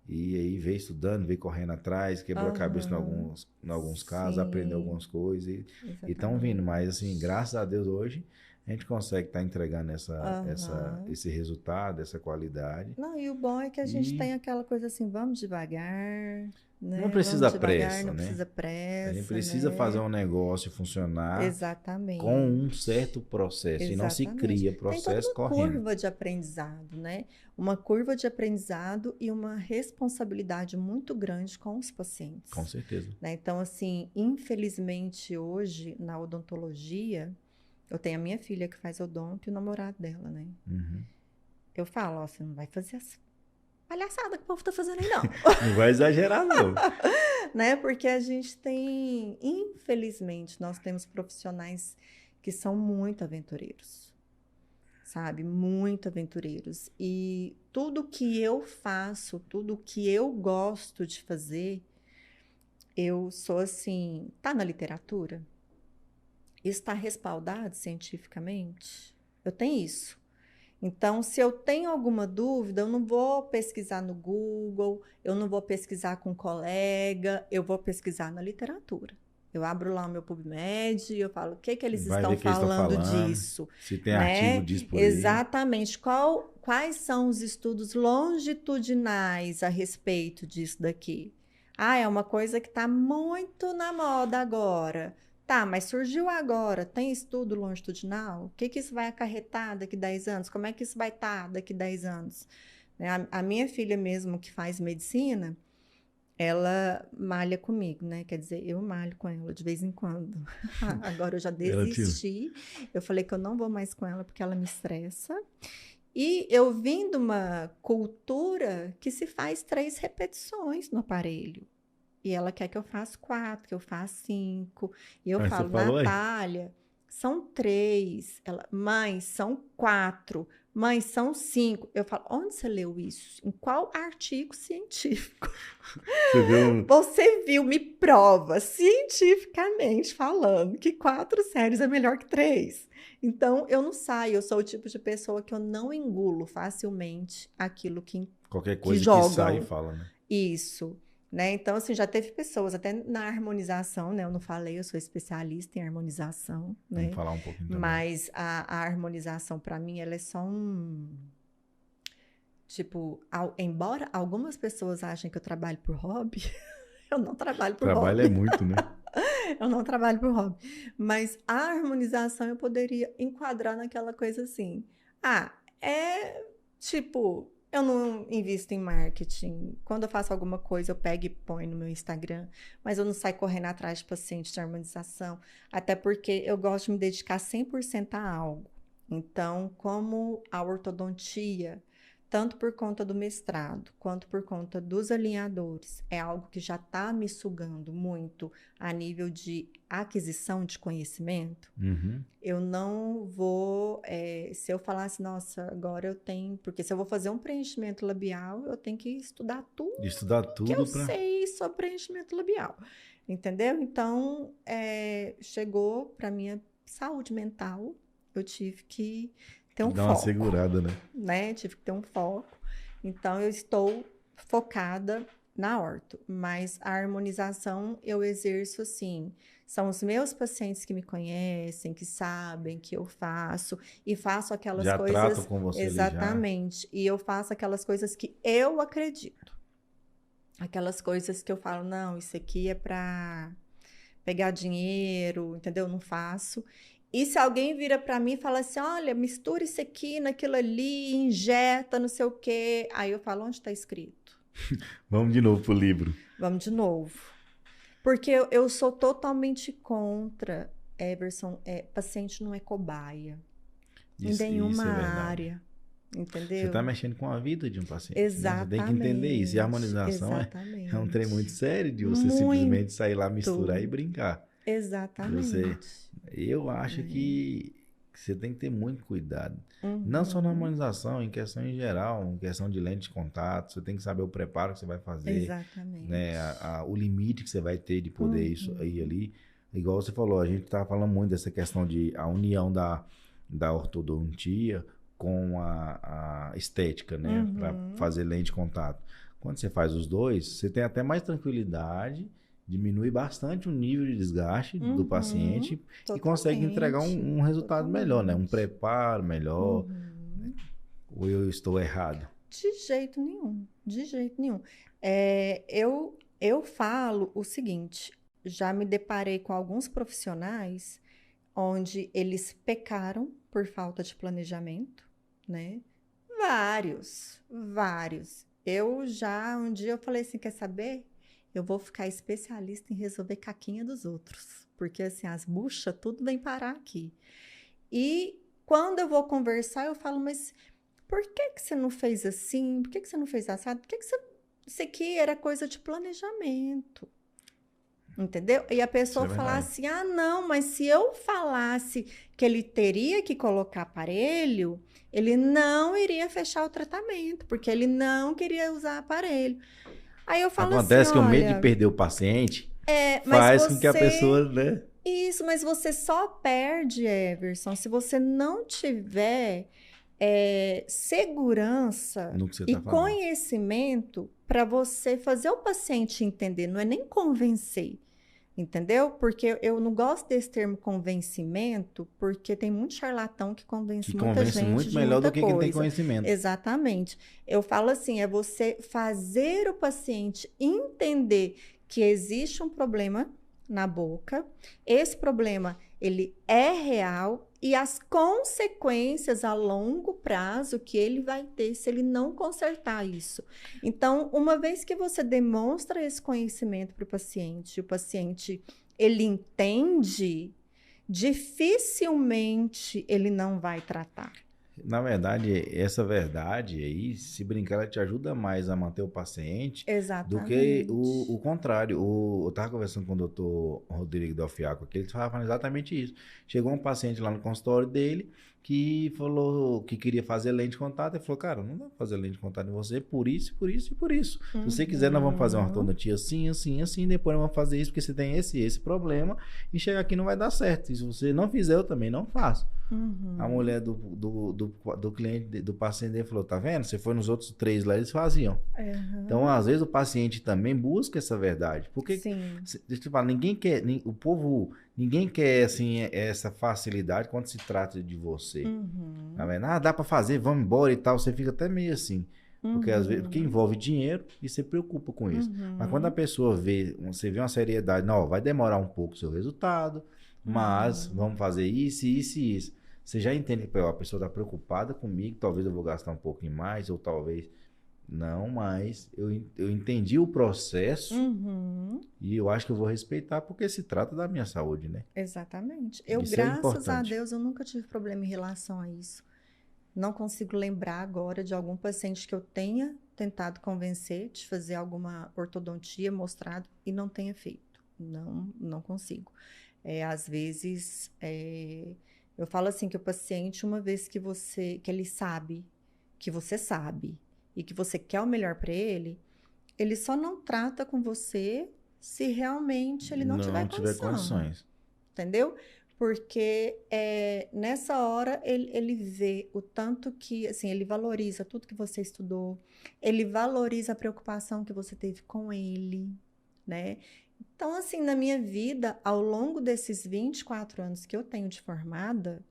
E aí veio estudando, veio correndo atrás, quebrou a cabeça Aham. em alguns casos, aprendeu algumas Sim, coisas e estão vindo. Mas assim, exatamente. graças a Deus hoje a gente consegue estar entregando Aham. esse resultado, essa qualidade. Não, e o bom é que a gente E tem aquela coisa assim, vamos devagar, não né? Vamos precisa devagar, pressa, não né? precisa A gente pressa, precisa fazer né? um negócio funcionar com um Exatamente. certo processo e não se Exatamente. cria Tem toda processo uma correndo. curva de aprendizado, né? Uma curva de aprendizado e uma responsabilidade muito grande com os Com pacientes, certeza. né? Então, assim, infelizmente hoje na odontologia, eu tenho a minha filha que faz odonto e o namorado dela, né? Uhum. Eu falo, ó, você não vai fazer essa palhaçada que o povo tá fazendo aí, não. Não vai exagerar, não. Né? Porque a gente tem, infelizmente, nós temos profissionais que são muito aventureiros, sabe? Muito aventureiros. E tudo que eu faço, tudo que eu gosto de fazer, eu sou assim, tá na literatura? Está respaldado cientificamente? Eu tenho isso. Então, se eu tenho alguma dúvida, eu não vou pesquisar no Google, eu não vou pesquisar com um colega, eu vou pesquisar na literatura. Eu abro lá o meu PubMed e eu falo o que eles Vai estão ver o que eles estão falando falando, disso, se tem artigo né? disso por aí. Exatamente. Quais são os estudos longitudinais a respeito disso daqui? Ah, é uma coisa que está muito na moda agora. Tá, mas surgiu agora, tem estudo longitudinal? O que isso vai acarretar daqui 10 anos? Como é que isso vai estar daqui 10 anos? A minha filha mesmo, que faz medicina, ela malha comigo, né? Quer dizer, eu malho com ela de vez em quando. Agora eu já desisti. Eu falei que eu não vou mais com ela porque ela me estressa. E eu vim de uma cultura que se faz 3 repetições no aparelho. E ela quer que eu faça 4, que eu faça 5. E eu falo, Natália, são 3. Ela, mãe, são 4. Mãe, são 5. Eu falo, onde você leu isso? Em qual artigo científico? Você viu, me prova, cientificamente falando, que 4 séries é melhor que 3. Então, eu não saio. Eu sou o tipo de pessoa que eu não engulo facilmente aquilo que qualquer coisa que sai e fala, né? Isso. Né? Então, assim, já teve pessoas, até na harmonização, né? Eu não falei, eu sou especialista em harmonização, né? Vamos falar um pouquinho também. Mas a harmonização, para mim, ela é só um... Tipo, embora algumas pessoas achem que eu trabalho por hobby, eu não trabalho por hobby. Trabalho é muito, né? Eu não trabalho por hobby. Mas a harmonização eu poderia enquadrar naquela coisa assim. Tipo... Eu não invisto em marketing. Quando eu faço alguma coisa, eu pego e ponho no meu Instagram, mas eu não saio correndo atrás de paciente de harmonização, até porque eu gosto de me dedicar 100% a algo. Então, como a ortodontia, tanto por conta do mestrado, quanto por conta dos alinhadores, é algo que já está me sugando muito a nível de aquisição de conhecimento, eu não vou... se eu falasse, nossa, agora eu tenho... Porque se eu vou fazer um preenchimento labial, eu tenho que estudar tudo que eu sei sobre preenchimento labial. Entendeu? Então, chegou para minha saúde mental, eu tive que ter um foco. Dá uma segurada, né? Tive que ter um foco. Então, eu estou focada na orto. Mas a harmonização eu exerço assim. São os meus pacientes que me conhecem, que sabem que eu faço. E faço aquelas coisas... Já trato com você. Exatamente. E eu faço aquelas coisas que eu acredito. Aquelas coisas que eu falo, não, isso aqui é para pegar dinheiro, entendeu? Não faço. E se alguém vira para mim e fala assim, olha, mistura isso aqui naquilo ali, injeta, não sei o quê. Aí eu falo, onde está escrito? Vamos de novo pro livro. Vamos de novo. Porque eu sou totalmente contra, Everson, paciente não é cobaia. Em nenhuma área. Entendeu? Você está mexendo com a vida de um paciente. Exatamente. Né? Você tem que entender isso. E a harmonização é um trem muito sério de você simplesmente sair lá, misturar e brincar. Exatamente. Eu acho que você tem que ter muito cuidado. Não só na harmonização, em questão em geral, em questão de lente de contato, você tem que saber o preparo que você vai fazer. Exatamente. Né? O limite que você vai ter de poder isso ir ali. Igual você falou, a gente está falando muito dessa questão de a união da ortodontia com a estética, né? Para fazer lente de contato. Quando você faz os dois, você tem até mais tranquilidade, diminui bastante o nível de desgaste do paciente e consegue entregar um resultado melhor, né? Um preparo melhor. Ou eu estou errado? De jeito nenhum, de jeito nenhum. Eu falo o seguinte, já me deparei com alguns profissionais onde eles pecaram por falta de planejamento, né? Vários. Um dia eu falei assim, quer saber? Eu vou ficar especialista em resolver caquinha dos outros. Porque, assim, as buchas, tudo vem parar aqui. E quando eu vou conversar, eu falo, mas por que você não fez assim? Por que você não fez assado? Por que você... Isso aqui era coisa de planejamento. Entendeu? E a pessoa falar assim, não, mas se eu falasse que ele teria que colocar aparelho, ele não iria fechar o tratamento, porque ele não queria usar aparelho. Aí eu falo Acontece assim, que o medo de perder o paciente faz com que a pessoa, né? Isso, mas você só perde, Everson, se você não tiver segurança No que você e tá falando. conhecimento para você fazer o paciente entender, não é nem convencer, entendeu? Porque eu não gosto desse termo convencimento, porque tem muito charlatão que Que convence muita convence gente muito de melhor do muita que quem tem coisa. conhecimento. Exatamente. Eu falo assim, é você fazer o paciente entender que existe um problema na boca, esse problema ele é real e as consequências a longo prazo que ele vai ter se ele não consertar isso. Então, uma vez que você demonstra esse conhecimento para o paciente ele entende, dificilmente ele não vai tratar. Na verdade, essa verdade aí, se brincar, ela te ajuda mais a manter o paciente do que o Exatamente. contrário. Eu estava conversando com o doutor Rodrigo Delfiaco aqui, ele estava falando exatamente isso. Chegou um paciente lá no consultório dele que falou que queria fazer lente de contato. Ele falou, cara, não dá pra fazer lente de contato em você por isso, por isso e por isso. Se você quiser, nós vamos fazer uma Uhum. ortodontia assim, assim, assim, depois nós vamos fazer isso, porque você tem esse problema, e chegar aqui não vai dar certo. E se você não fizer, eu também não faço. A Uhum. mulher do cliente, do paciente dele falou, tá vendo? Você foi nos outros 3 lá, eles faziam. Então, Uhum. às vezes, o paciente também busca essa verdade. Porque, Sim. deixa eu te falar, ninguém quer, o povo, ninguém quer, assim, essa facilidade quando se trata de você. Tá Uhum. vendo? Ah, dá pra fazer, vamos embora e tal. Você fica até meio assim. Porque, às vezes, porque Uhum. envolve dinheiro e você preocupa com isso. Mas quando a Uhum. pessoa vê, você vê uma seriedade, não, vai demorar um pouco o seu resultado, mas Uhum. vamos fazer isso, isso e isso. Você já entende que pô, a pessoa está preocupada comigo, talvez eu vou gastar um pouquinho mais, ou talvez não, mas eu entendi o processo Uhum. e eu acho que eu vou respeitar porque se trata da minha saúde, né? Exatamente. Eu, Isso é graças a importante. Deus, eu nunca tive problema em relação a isso. Não consigo lembrar agora de algum paciente que eu tenha tentado convencer de fazer alguma ortodontia mostrado e não tenha feito. Não, não consigo. Às vezes, eu falo assim que o paciente, uma vez que ele sabe, que você sabe e que você quer o melhor para ele só não trata com você se realmente ele não tiver Não tiver condição, condições. entendeu? Porque nessa hora ele vê o tanto que, assim, ele valoriza tudo que você estudou, ele valoriza a preocupação que você teve com ele, né? Então, assim, na minha vida, ao longo desses 24 anos que eu tenho de formada,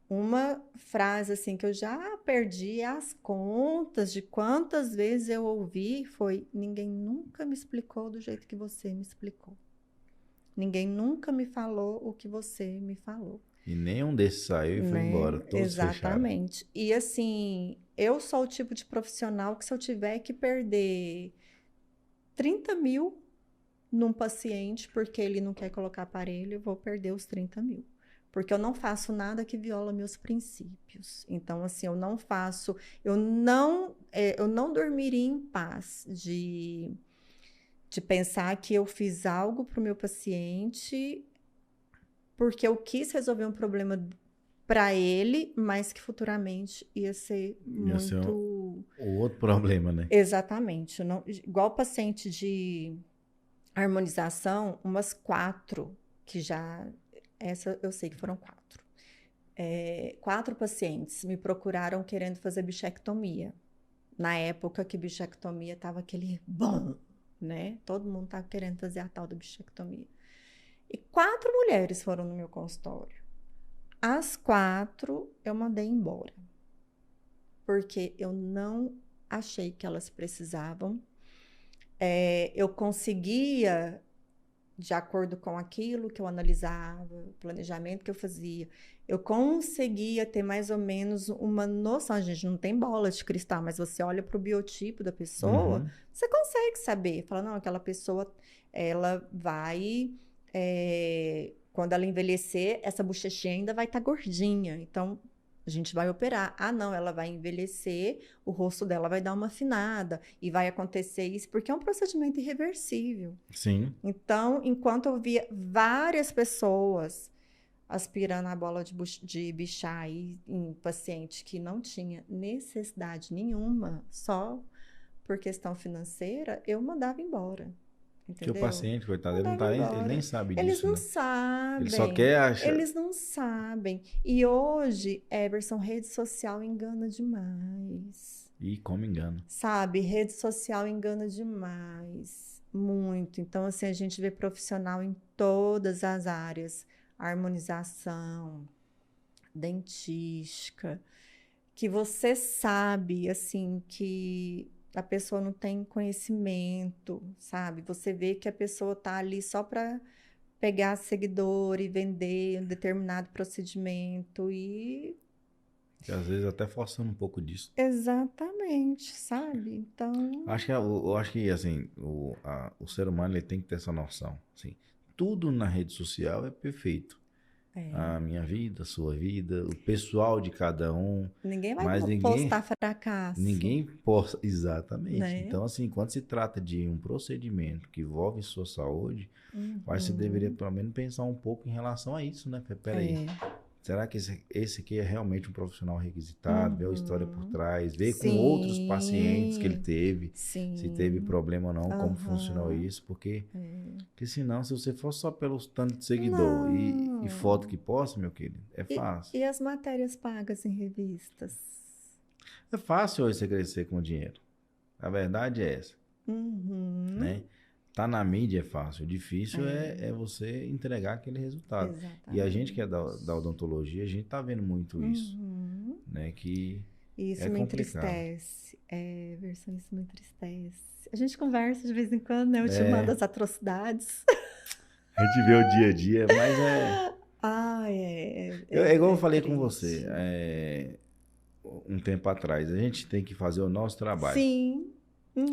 uma frase assim que eu já perdi as contas de quantas vezes eu ouvi foi: ninguém nunca me explicou do jeito que você me explicou. Ninguém nunca me falou o que você me falou, E nenhum desses saiu e foi embora. né? Todos fecharam. Exatamente. E assim, eu sou o tipo de profissional que se eu tiver que perder 30 mil num paciente porque ele não quer colocar aparelho, eu vou perder os 30 mil. Porque eu não faço nada que viola meus princípios. Então, assim, eu não dormiria em paz de pensar que eu fiz algo para o meu paciente porque eu quis resolver um problema para ele, mas que futuramente ia ser Ia ser muito. o outro problema, né? Exatamente. Eu não... Igual paciente de harmonização, umas 4 que já. Essa eu sei que foram 4. 4 pacientes me procuraram querendo fazer bichectomia. Na época que bichectomia estava aquele bom, né? Todo mundo estava querendo fazer a tal da bichectomia. E 4 mulheres foram no meu consultório. As 4 eu mandei embora. Porque eu não achei que elas precisavam. Eu conseguia, de acordo com aquilo que eu analisava, o planejamento que eu fazia, eu conseguia ter mais ou menos uma noção. A gente não tem bola de cristal, mas você olha para o biotipo da pessoa, Uhum. você consegue saber. Fala, não, aquela pessoa, ela vai, quando ela envelhecer, essa bochechinha ainda vai estar gordinha. Então, a gente vai operar. Ah, não, ela vai envelhecer, o rosto dela vai dar uma afinada e vai acontecer isso, porque é um procedimento irreversível. Sim. Então, enquanto eu via várias pessoas aspirando a bola de bichar aí em paciente que não tinha necessidade nenhuma, só por questão financeira, eu mandava embora, Porque o entendeu? paciente, coitado, ele Mandaram nem embora. sabe Eles disso, não né? sabem. Ele só quer achar. Eles não sabem. E hoje, Emerson, rede social engana demais. E como engana. Sabe, rede social engana demais. Muito. Então, assim, a gente vê profissional em todas as áreas. Harmonização, dentística, que você sabe, assim, que a pessoa não tem conhecimento, sabe? Você vê que a pessoa tá ali só para pegar seguidor e vender um determinado procedimento e E às vezes até forçando um pouco disso. exatamente, sabe? Então, Eu acho que assim, o ser humano ele tem que ter essa noção. Assim, tudo na rede social é perfeito. A minha vida, a sua vida, o pessoal de cada um. ninguém vai Mas postar fracasso, ninguém possa. Exatamente. né? Então, assim, quando se trata de um procedimento que envolve sua saúde, eu acho que você deveria pelo menos pensar um pouco em relação a isso, né? Peraí. Será que esse aqui é realmente um profissional requisitado? Ver a história por trás, ver com outros pacientes que ele teve, se teve Sim. problema ou não, como funcionou isso, porque senão, se você for só pelos tanto de seguidor e foto que posta, meu querido, é fácil. E as matérias pagas em revistas? É fácil hoje você crescer com dinheiro. A verdade é essa, né? Tá na mídia é fácil, o difícil é você entregar aquele resultado. Exatamente. E a gente que é da odontologia, a gente tá vendo muito isso, né? Que Isso é me complicado. entristece. Versão, isso me entristece. A gente conversa de vez em quando, né? Eu te mando as atrocidades. A gente vê o dia a dia, mas é igual eu falei com você um tempo atrás. A gente tem que fazer o nosso trabalho. Sim.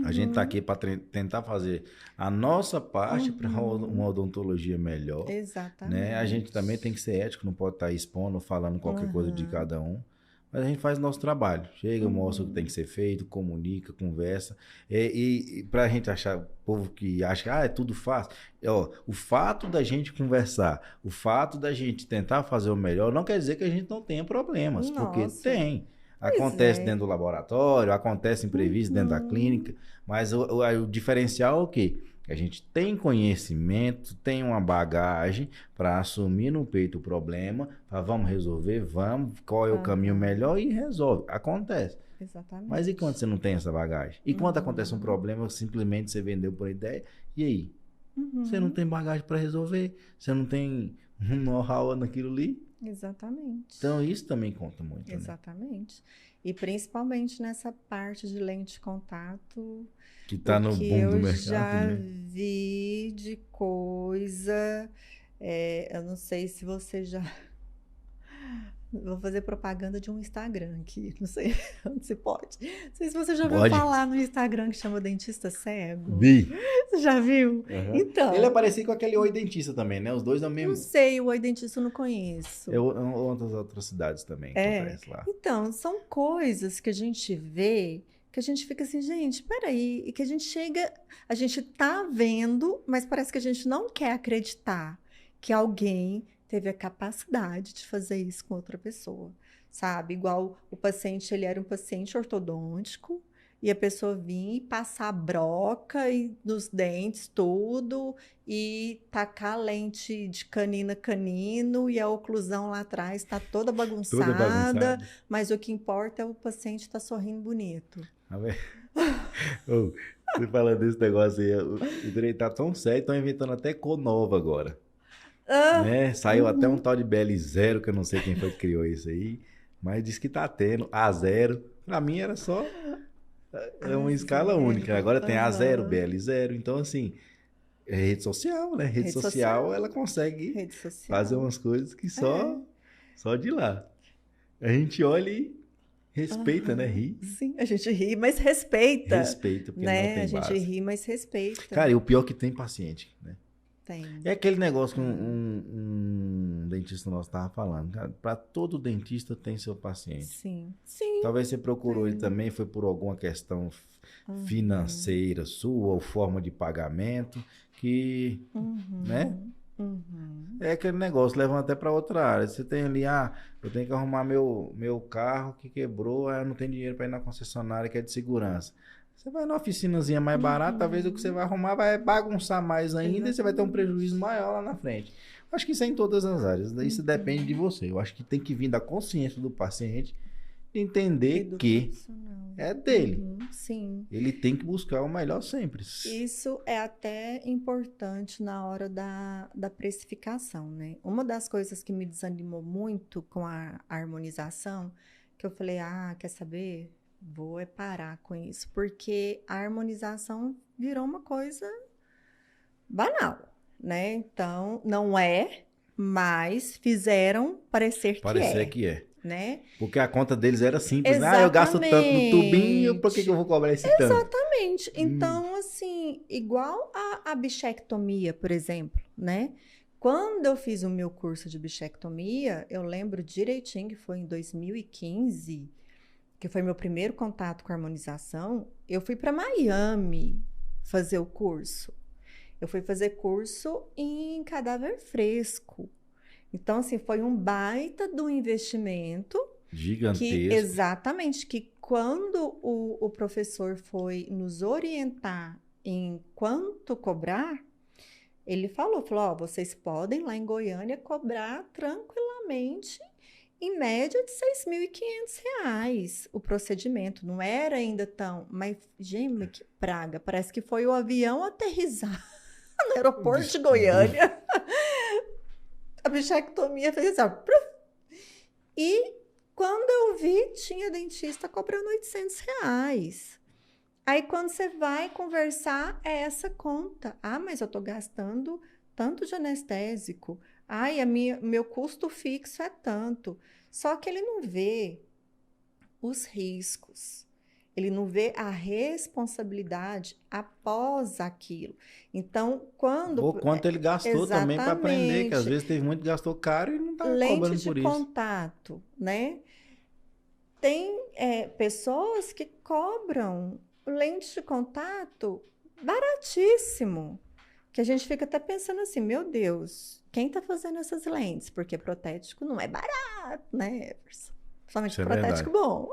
A gente tá aqui para tentar fazer a nossa parte para uma odontologia melhor. Exatamente. Né? A gente também tem que ser ético, não pode estar expondo, falando qualquer coisa de cada um. Mas a gente faz o nosso trabalho. Chega, mostra o que tem que ser feito, comunica, conversa. E pra gente achar, o povo que acha que é tudo fácil. O fato da gente conversar, o fato da gente tentar fazer o melhor, não quer dizer que a gente não tenha problemas. Porque tem. Acontece dentro do laboratório, acontece imprevisto dentro da clínica. Mas o diferencial é o quê? A gente tem conhecimento, tem uma bagagem para assumir no peito o problema, vamos resolver, qual é o caminho melhor e resolve. Acontece. Exatamente. Mas e quando você não tem essa bagagem? E quando acontece um problema, simplesmente você vendeu por ideia, e aí? Você não tem bagagem para resolver, você não tem um know-how naquilo ali. Exatamente. Então isso também conta muito. Exatamente. Né? E principalmente nessa parte de lente de contato... Que tá no boom do mercado, eu já vi de coisa, eu não sei se você já... Vou fazer propaganda de um Instagram aqui, não sei onde se pode. Não sei se você já ouviu falar no Instagram que chama Dentista Cego. Vi. Você já viu? Então... Ele é parecido com aquele Oi Dentista também, né? Os dois é o mesmo. Não sei, o Oi Dentista eu não conheço. Outras atrocidades também acontece lá. Então, são coisas que a gente vê... que a gente fica assim, gente, peraí, e que a gente chega, a gente tá vendo, mas parece que a gente não quer acreditar que alguém teve a capacidade de fazer isso com outra pessoa, sabe? Igual o paciente, ele era um paciente ortodôntico, e a pessoa vinha e passar broca e nos dentes, tudo, e tacar lente de canino a canino, e a oclusão lá atrás está toda bagunçada, mas o que importa é o paciente estar sorrindo bonito. Você falando desse negócio aí, o direito tá tão sério, estão inventando até cor nova agora. Né? Saiu até um tal de BL0, que eu não sei quem foi que criou isso aí, mas diz que tá tendo A0. Pra mim era só uma escala única. Agora tem A0, BL0. Então, assim, é rede social, né? Rede social, ela consegue fazer umas coisas que só de lá. A gente olha e respeita, né? Ri. Sim, a gente ri, mas respeita. Respeita, porque né? não tem base. A gente ri, mas respeita. Cara, e o pior é que tem paciente, né? Tem. É aquele negócio que um dentista nosso estava falando. Cara, para todo dentista tem seu paciente. Sim, sim. Talvez você procurou ele também, foi por alguma questão financeira sua ou forma de pagamento que, né? É aquele negócio, levanta até para outra área. Você tem ali, eu tenho que arrumar meu carro que quebrou, eu não tenho dinheiro para ir na concessionária que é de segurança. Você vai numa oficinazinha mais barata, talvez o que você vai arrumar vai bagunçar mais ainda e você vai ter um prejuízo maior lá na frente. Acho que isso é em todas as áreas, isso depende de você. Eu acho que tem que vir da consciência do paciente entender que é dele. Sim. Ele tem que buscar o melhor sempre. Isso é até importante na hora da precificação, né? Uma das coisas que me desanimou muito com a harmonização, que eu falei, quer saber? Vou parar com isso, porque a harmonização virou uma coisa banal, né? Então, não é, mas fizeram parecer que é. Né? Porque a conta deles era simples. Exatamente. Eu gasto tanto no tubinho, por que eu vou cobrar esse tanto? Exatamente. Então, assim, igual a bichectomia, por exemplo, né? Quando eu fiz o meu curso de bichectomia, eu lembro direitinho que foi em 2015, que foi meu primeiro contato com a harmonização, eu fui para Miami fazer o curso. Eu fui fazer curso em cadáver fresco. Então, assim, foi um baita do investimento. Gigantesco. Exatamente, que quando o professor foi nos orientar em quanto cobrar, ele falou, vocês podem lá em Goiânia cobrar tranquilamente em média de R$6.500 o procedimento. Não era ainda tão... Mas, gente, que praga. Parece que foi o avião aterrissar no aeroporto de Goiânia. A bichectomia fez assim. E quando eu vi, tinha dentista cobrando R$800. Aí, quando você vai conversar, é essa conta. Mas eu tô gastando tanto de anestésico. Meu custo fixo é tanto. Só que ele não vê os riscos. Ele não vê a responsabilidade após aquilo. Então, Ou quanto ele gastou também para aprender, que às vezes teve muito que gastou caro e não está cobrando por isso. Lente de contato, né? Tem pessoas que cobram lente de contato baratíssimo. Que a gente fica até pensando assim, meu Deus, quem está fazendo essas lentes? Porque protético não é barato, né, Everson? Principalmente protético bom.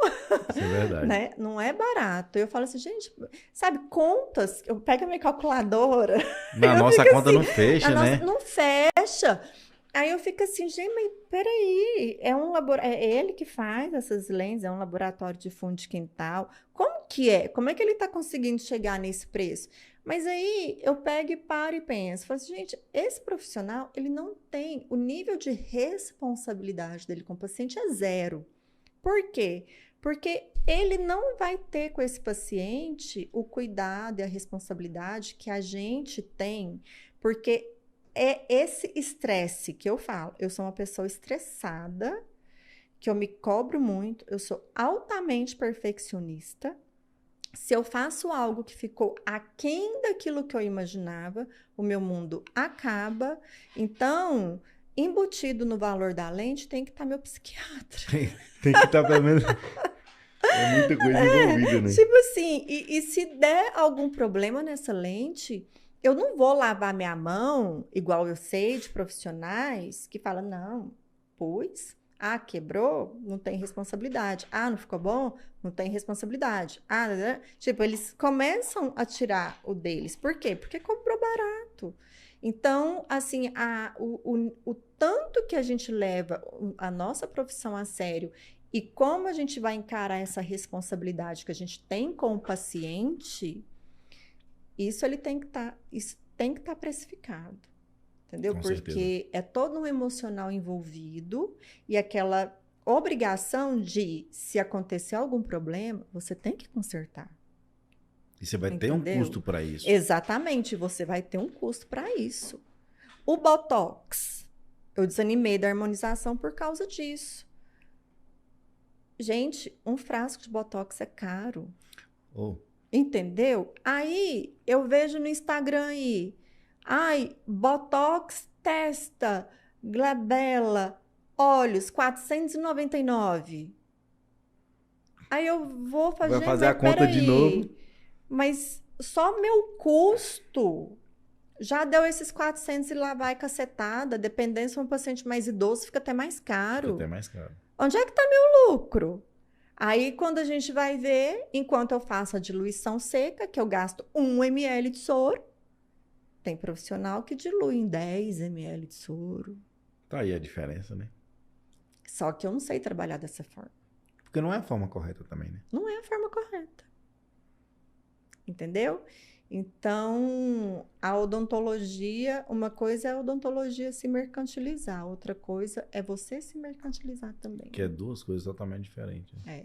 Isso é verdade. Né? Não é barato. Eu falo assim, gente, sabe, contas, eu pego a minha calculadora. Na nossa conta assim, não fecha, né? Não fecha. Aí eu fico assim, gente, mas peraí, é ele que faz essas lentes, é um laboratório de fundo de quintal. Como que é? Como é que ele está conseguindo chegar nesse preço? Mas aí eu pego e paro e penso, falo assim, gente, esse profissional, ele não tem, o nível de responsabilidade dele com o paciente é zero. Por quê? Porque ele não vai ter com esse paciente o cuidado e a responsabilidade que a gente tem, porque é esse estresse que eu falo. Eu sou uma pessoa estressada, que eu me cobro muito, eu sou altamente perfeccionista. Se eu faço algo que ficou aquém daquilo que eu imaginava, o meu mundo acaba. Então, embutido no valor da lente, tem que estar meu psiquiatra. Tem que estar pelo menos... É muita coisa envolvida, né? Tipo assim, e se der algum problema nessa lente, eu não vou lavar minha mão, igual eu sei de profissionais que falam, não, quebrou, não tem responsabilidade. Não ficou bom, não tem responsabilidade. Tipo, eles começam a tirar o deles. Por quê? Porque cobrou barato. Então, assim, o tanto que a gente leva a nossa profissão a sério e como a gente vai encarar essa responsabilidade que a gente tem com o paciente, isso ele tem que estar precificado. Entendeu? Com Porque certeza. é todo um emocional envolvido e aquela obrigação de, se acontecer algum problema, você tem que consertar. E você vai ter um custo para isso. Exatamente, você vai ter um custo para isso. O Botox, eu desanimei da harmonização por causa disso. Gente, um frasco de Botox é caro. Entendeu? Aí, eu vejo no Instagram aí, Botox, testa, glabela, olhos, R$499. Aí eu vou fazer... Vai fazer a conta de novo. Mas só meu custo já deu esses 400 e lá vai cacetada. Dependendo se é um paciente mais idoso, fica até mais caro. Fica até mais caro. Onde é que está meu lucro? Aí, quando a gente vai ver, enquanto eu faço a diluição seca, que eu gasto 1 ml de soro, tem profissional que dilui em 10 ml de soro. Tá aí a diferença, né? Só que eu não sei trabalhar dessa forma. Porque não é a forma correta também, né? Não é a forma correta. Entendeu? Então, a odontologia, uma coisa é a odontologia se mercantilizar, outra coisa é você se mercantilizar também. Que é duas coisas totalmente diferentes. É.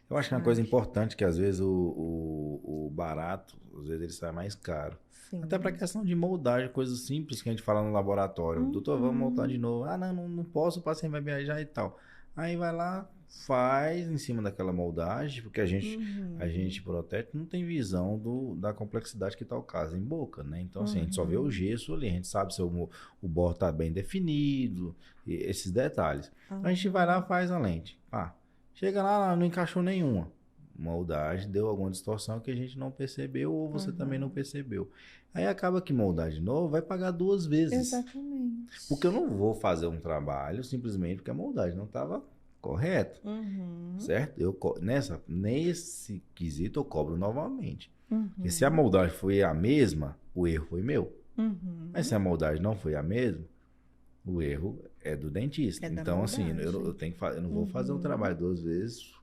Eu acho que é uma coisa importante que às vezes o barato, às vezes ele sai mais caro. Sim. Até para questão de moldagem, coisas simples que a gente fala no laboratório. Doutor, vamos montar de novo. Ah, não posso, o paciente vai viajar e tal. Aí vai lá, faz em cima daquela moldagem, porque a gente protético não tem visão da complexidade que está o caso em boca, né? Então, assim, a gente só vê o gesso ali, a gente sabe se o bordo está bem definido, esses detalhes. A gente vai lá, faz a lente. Chega lá, não encaixou nenhuma. Moldagem deu alguma distorção que a gente não percebeu ou você também não percebeu. Aí acaba que moldar de novo vai pagar 2 vezes. Exatamente. Porque eu não vou fazer um trabalho simplesmente porque a moldagem não estava correta. Certo? Nesse quesito eu cobro novamente. Porque se a moldagem foi a mesma, o erro foi meu. Mas se a moldagem não foi a mesma, o erro é do dentista. Então, assim, eu não vou fazer um trabalho 2 vezes,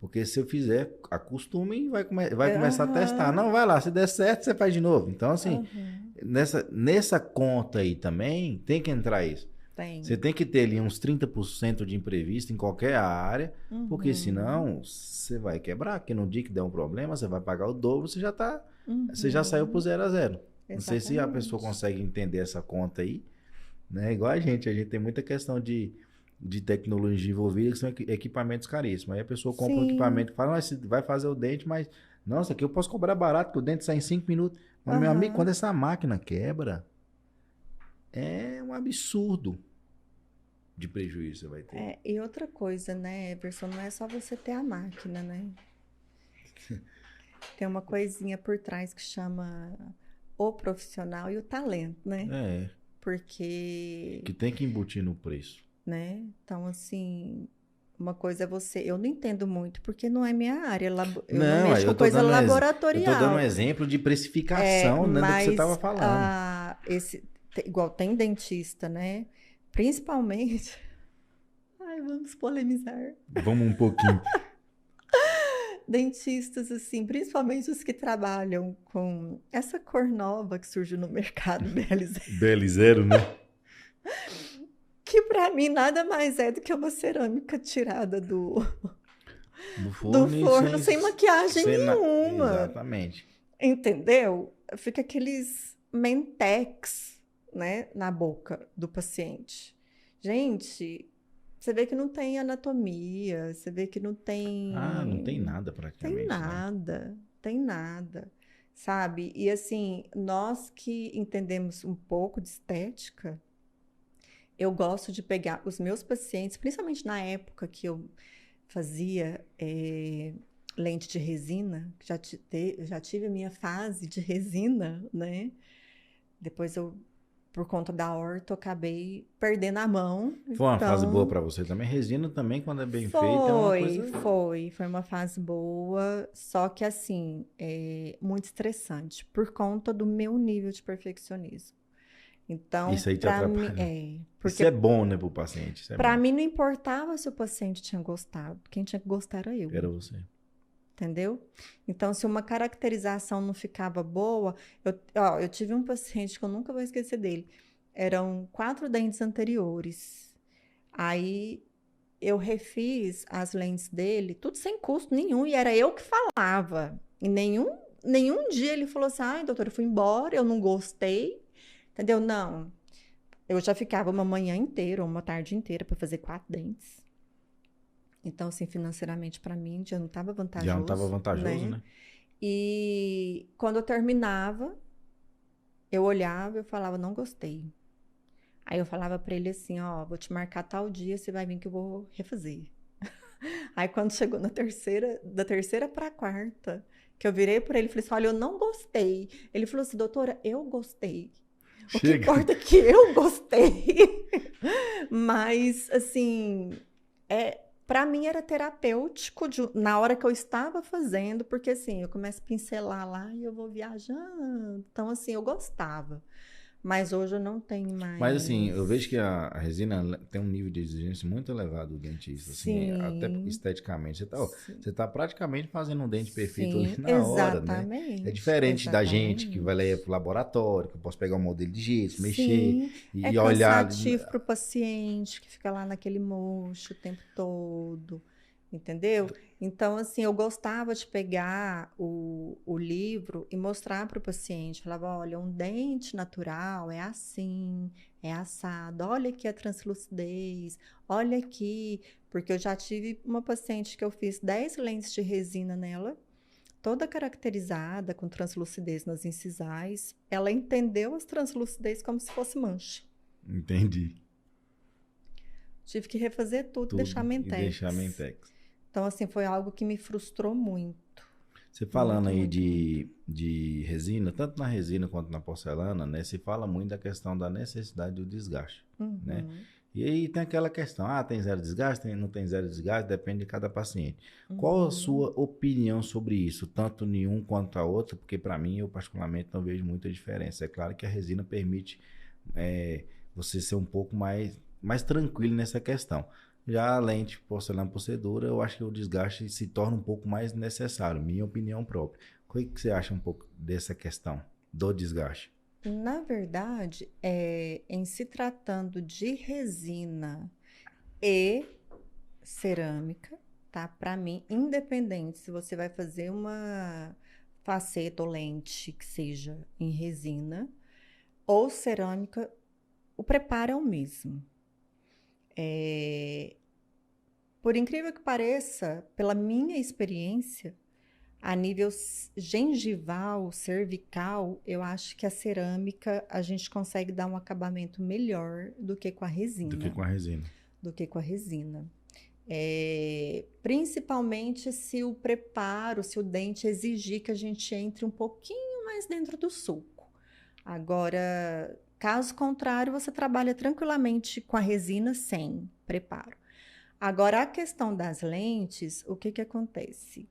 porque se eu fizer, acostumem e vai começar a testar. Não, vai lá, se der certo, você faz de novo. Então, assim, nessa conta aí também, tem que entrar isso. Você tem que ter ali uns 30% de imprevisto em qualquer área, porque senão você vai quebrar, porque no dia que der um problema, você vai pagar o dobro, você já saiu pro 0 a 0. Não sei se a pessoa consegue entender essa conta aí, né? Igual a gente tem muita questão de tecnologia envolvida, que são equipamentos caríssimos. Aí a pessoa compra um equipamento e fala, mas vai fazer o dente, mas nossa, aqui eu posso cobrar barato, porque o dente sai em 5 minutos. Mas, meu amigo, quando essa máquina quebra, é um absurdo de prejuízo você vai ter. E outra coisa, né, Everson, não é só você ter a máquina, né? Tem uma coisinha por trás que chama o profissional e o talento, né? Porque... que tem que embutir no preço. Né? Então, assim, uma coisa é você... Eu não entendo muito, porque não é minha área. Eu não mexo com coisa laboratorial. Eu tô dando um exemplo de precificação, né, do que você estava falando. Igual tem dentista, né? Principalmente... Ai, vamos polemizar. Vamos um pouquinho. Dentistas, assim, principalmente os que trabalham com essa cor nova que surgiu no mercado, BL0. BL0, né? Que pra mim nada mais é do que uma cerâmica tirada do forno sem maquiagem nenhuma. Exatamente. Entendeu? Fica aqueles mentex, né, na boca do paciente. Gente, você vê que não tem anatomia, você vê que não tem... não tem nada praticamente. Tem nada, né? Tem nada, sabe? E assim, nós que entendemos um pouco de estética, eu gosto de pegar os meus pacientes, principalmente na época que eu fazia lente de resina, já tive a minha fase de resina, né? Depois por conta da orto, acabei perdendo a mão. Foi uma fase boa para você também? Resina também, quando é bem feita, é uma coisa... Foi uma fase boa, só que assim, muito estressante, por conta do meu nível de perfeccionismo. Então, isso aí te atrapalha. Porque isso é bom, né, pro paciente? Para mim não importava se o paciente tinha gostado, quem tinha que gostar era eu. Era você. Entendeu? Então, se uma caracterização não ficava boa... Eu tive um paciente que eu nunca vou esquecer dele. Eram 4 dentes anteriores. Aí, eu refiz as lentes dele, tudo sem custo nenhum, e era eu que falava. E nenhum dia ele falou assim, ai, doutora, eu fui embora, eu não gostei. Entendeu? Não. Eu já ficava uma manhã inteira, ou uma tarde inteira, para fazer 4 dentes. Então, assim, financeiramente, para mim, já não estava vantajoso. Já não estava vantajoso, né? E quando eu terminava, eu olhava e eu falava, não gostei. Aí eu falava para ele assim, vou te marcar tal dia, você vai vir que eu vou refazer. Aí quando chegou da terceira para a 4ª, que eu virei para ele e falei assim, olha, eu não gostei. Ele falou assim, doutora, eu gostei. O que importa é que eu gostei. Mas, assim, Para mim era terapêutico na hora que eu estava fazendo, porque assim, eu começo a pincelar lá e eu vou viajando. Então, assim, eu gostava. Mas hoje eu não tenho Mas assim, mais. eu vejo que a resina tem um nível de exigência muito elevado do dentista, assim, até Sim, esteticamente. sim, Você tá praticamente fazendo um dente perfeito ali sim, na hora, né? É exatamente, diferente da gente que vai lá exatamente. pro laboratório, que eu posso pegar um modelo de gesso, mexer Sim, é e olhar. cansativo para o paciente que fica lá naquele mocho o tempo todo, entendeu? Então, assim, eu gostava de pegar o livro e mostrar para o paciente. Falava, olha, um dente natural é assim, é assado. Olha aqui a translucidez, olha aqui. Porque eu já tive uma paciente que eu fiz 10 lentes de resina nela, toda caracterizada, com translucidez nas incisais. Ela entendeu as translucidez como se fosse mancha. Entendi. Tive que refazer tudo, deixar Tudo e deixar mentex. mentex. Então, assim, foi algo que me frustrou muito. Você falando Muito, aí muito, muito. de resina, tanto na resina quanto na porcelana, né? Se fala muito da questão da necessidade do desgaste, né? Uhum, E aí tem aquela questão, tem zero desgaste, não tem zero desgaste, depende de cada paciente. Qual a uhum. sua opinião sobre isso, tanto em um quanto a outra? Porque para mim, eu particularmente não vejo muita diferença. É claro que a resina permite você ser um pouco mais tranquilo nessa questão. Já a lente porcelana por cedura, eu acho que o desgaste se torna um pouco mais necessário, minha opinião própria. O que você acha um pouco dessa questão do desgaste? Na verdade, em se tratando de resina e cerâmica, tá? Para mim, independente se você vai fazer uma faceta ou lente que seja em resina ou cerâmica, o preparo é o mesmo. Por incrível que pareça, pela minha experiência, a nível gengival, cervical, eu acho que a cerâmica a gente consegue dar um acabamento melhor do que com a Do que resina. com a resina. Do que com a resina. Principalmente se o preparo, se o dente exigir que a gente entre um pouquinho mais dentro do sulco. Agora, caso contrário, você trabalha tranquilamente com a resina sem preparo. Agora, a questão das lentes, o que acontece?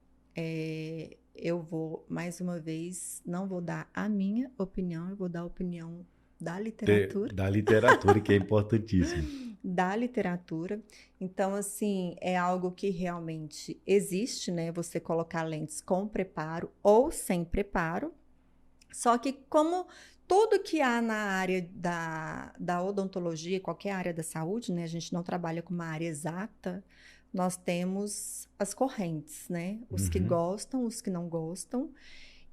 Eu vou, mais uma vez, não vou dar a minha opinião, eu vou dar a opinião da literatura. Da literatura, que é importantíssimo. Da literatura. Então, assim, é algo que realmente existe, né? Você colocar lentes com preparo ou sem preparo. Só que como tudo que há na área da odontologia, qualquer área da saúde, né? A gente não trabalha com uma área exata, nós temos as correntes, né? Os que gostam, os que não gostam.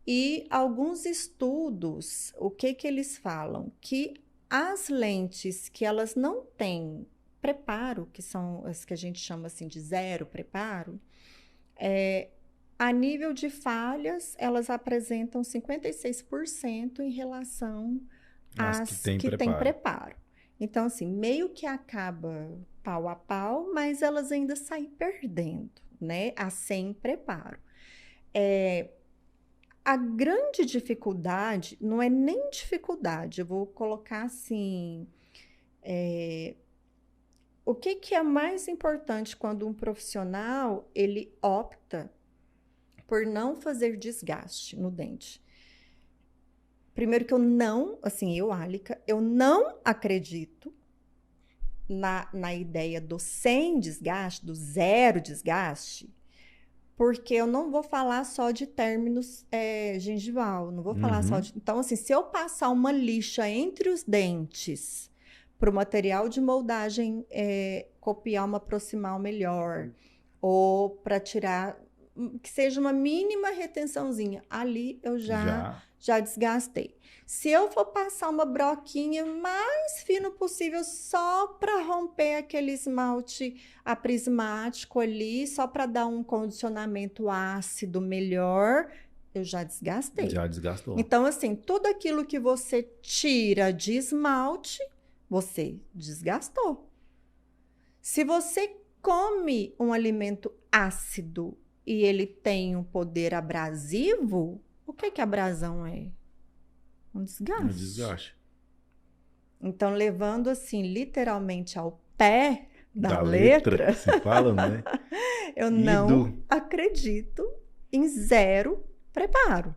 E alguns estudos, o que eles falam? Que as lentes que elas não têm preparo, que são as que a gente chama assim de zero preparo, a nível de falhas, elas apresentam 56% em relação As que às tem que têm preparo. preparo. Então, assim, meio que acaba pau a pau, mas elas ainda saem perdendo, né? A sem preparo. A grande dificuldade, não é nem dificuldade, eu vou colocar assim, o que é mais importante quando um profissional, ele opta por não fazer desgaste no dente? Primeiro que eu não, assim, Alica, eu não acredito na ideia do sem desgaste, do zero desgaste, porque eu não vou falar só de términos gengival, não vou falar só de... Então, assim, se eu passar uma lixa entre os dentes para o material de moldagem copiar uma proximal melhor, ou para tirar, que seja uma mínima retençãozinha, ali eu já desgastei. Se eu for passar uma broquinha mais fino possível só para romper aquele esmalte aprismático ali, só para dar um condicionamento ácido melhor, eu já desgastei. Já desgastou. Então, assim, tudo aquilo que você tira de esmalte, você desgastou. Se você come um alimento ácido e ele tem um poder abrasivo, o que abrasão é? Um desgaste. Um desgaste. Então, levando assim, literalmente ao pé, da letra, se fala, né? eu não acredito em zero preparo,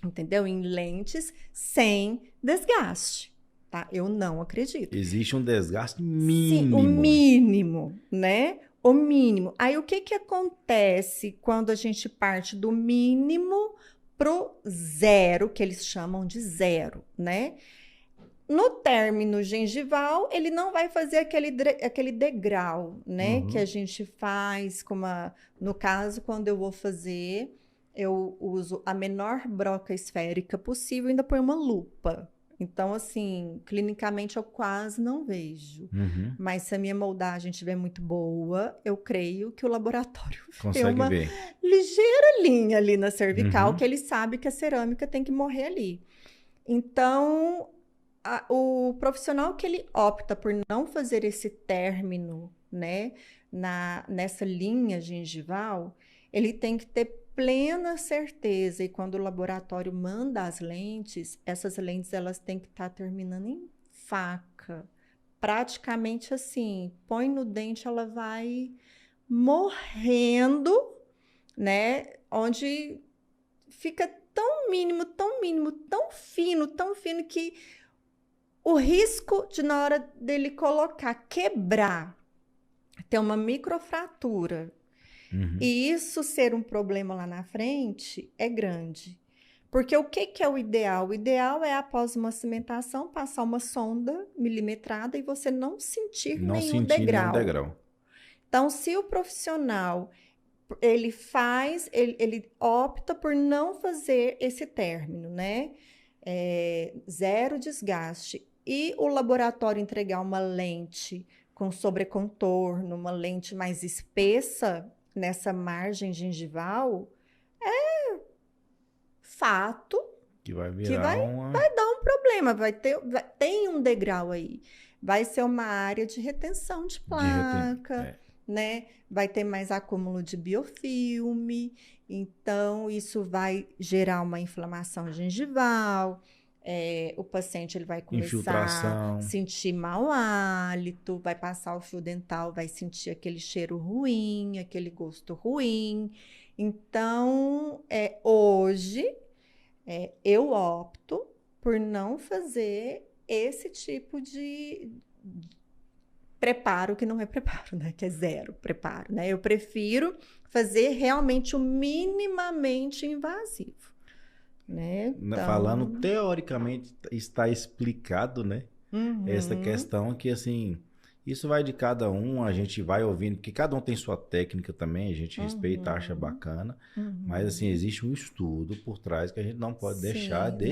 entendeu? Em lentes sem desgaste, tá? Eu não acredito. Existe um desgaste mínimo. Sim, o mínimo, né? O mínimo. Aí o que que acontece quando a gente parte do mínimo pro zero, que eles chamam de zero, né? No término gengival, ele não vai fazer aquele degrau, né? Que a gente faz, no caso, quando eu vou fazer, eu uso a menor broca esférica possível, ainda põe uma lupa. Então, assim, clinicamente eu quase não vejo. Mas se a minha moldagem estiver muito boa, eu creio que o laboratório tem uma ligeira linha ali na cervical, que ele sabe que a cerâmica tem que morrer ali. Então, o profissional que ele opta por não fazer esse término, né, nessa linha gengival, ele tem que ter plena certeza, e quando o laboratório manda as lentes, essas lentes elas têm que estar terminando em faca. Praticamente assim, põe no dente, ela vai morrendo, né? Onde fica tão mínimo, tão fino que o risco de na hora dele colocar, quebrar, ter uma microfratura, e isso ser um problema lá na frente é grande. Porque o que é o ideal? O ideal é, após uma cimentação, passar uma sonda milimetrada e você não sentir nenhum degrau. Então, se o profissional ele opta por não fazer esse término, né? Zero desgaste. E o laboratório entregar uma lente com sobrecontorno, uma lente mais espessa nessa margem gengival, é fato que vai dar um problema, tem um degrau aí. Vai ser uma área de retenção de placa, né? Vai ter mais acúmulo de biofilme, então isso vai gerar uma inflamação gengival. O paciente ele vai começar a sentir mau hálito, vai passar o fio dental, vai sentir aquele cheiro ruim, aquele gosto ruim. Então, hoje, eu opto por não fazer esse tipo de preparo, que não é preparo, né? Que é zero preparo, né? Eu prefiro fazer realmente o minimamente invasivo. Né? Então... Falando teoricamente, está explicado, né? Essa questão que, assim, isso vai de cada um, a gente vai ouvindo, porque cada um tem sua técnica também, a gente respeita, acha bacana, mas, assim, existe um estudo por trás que a gente não pode deixar de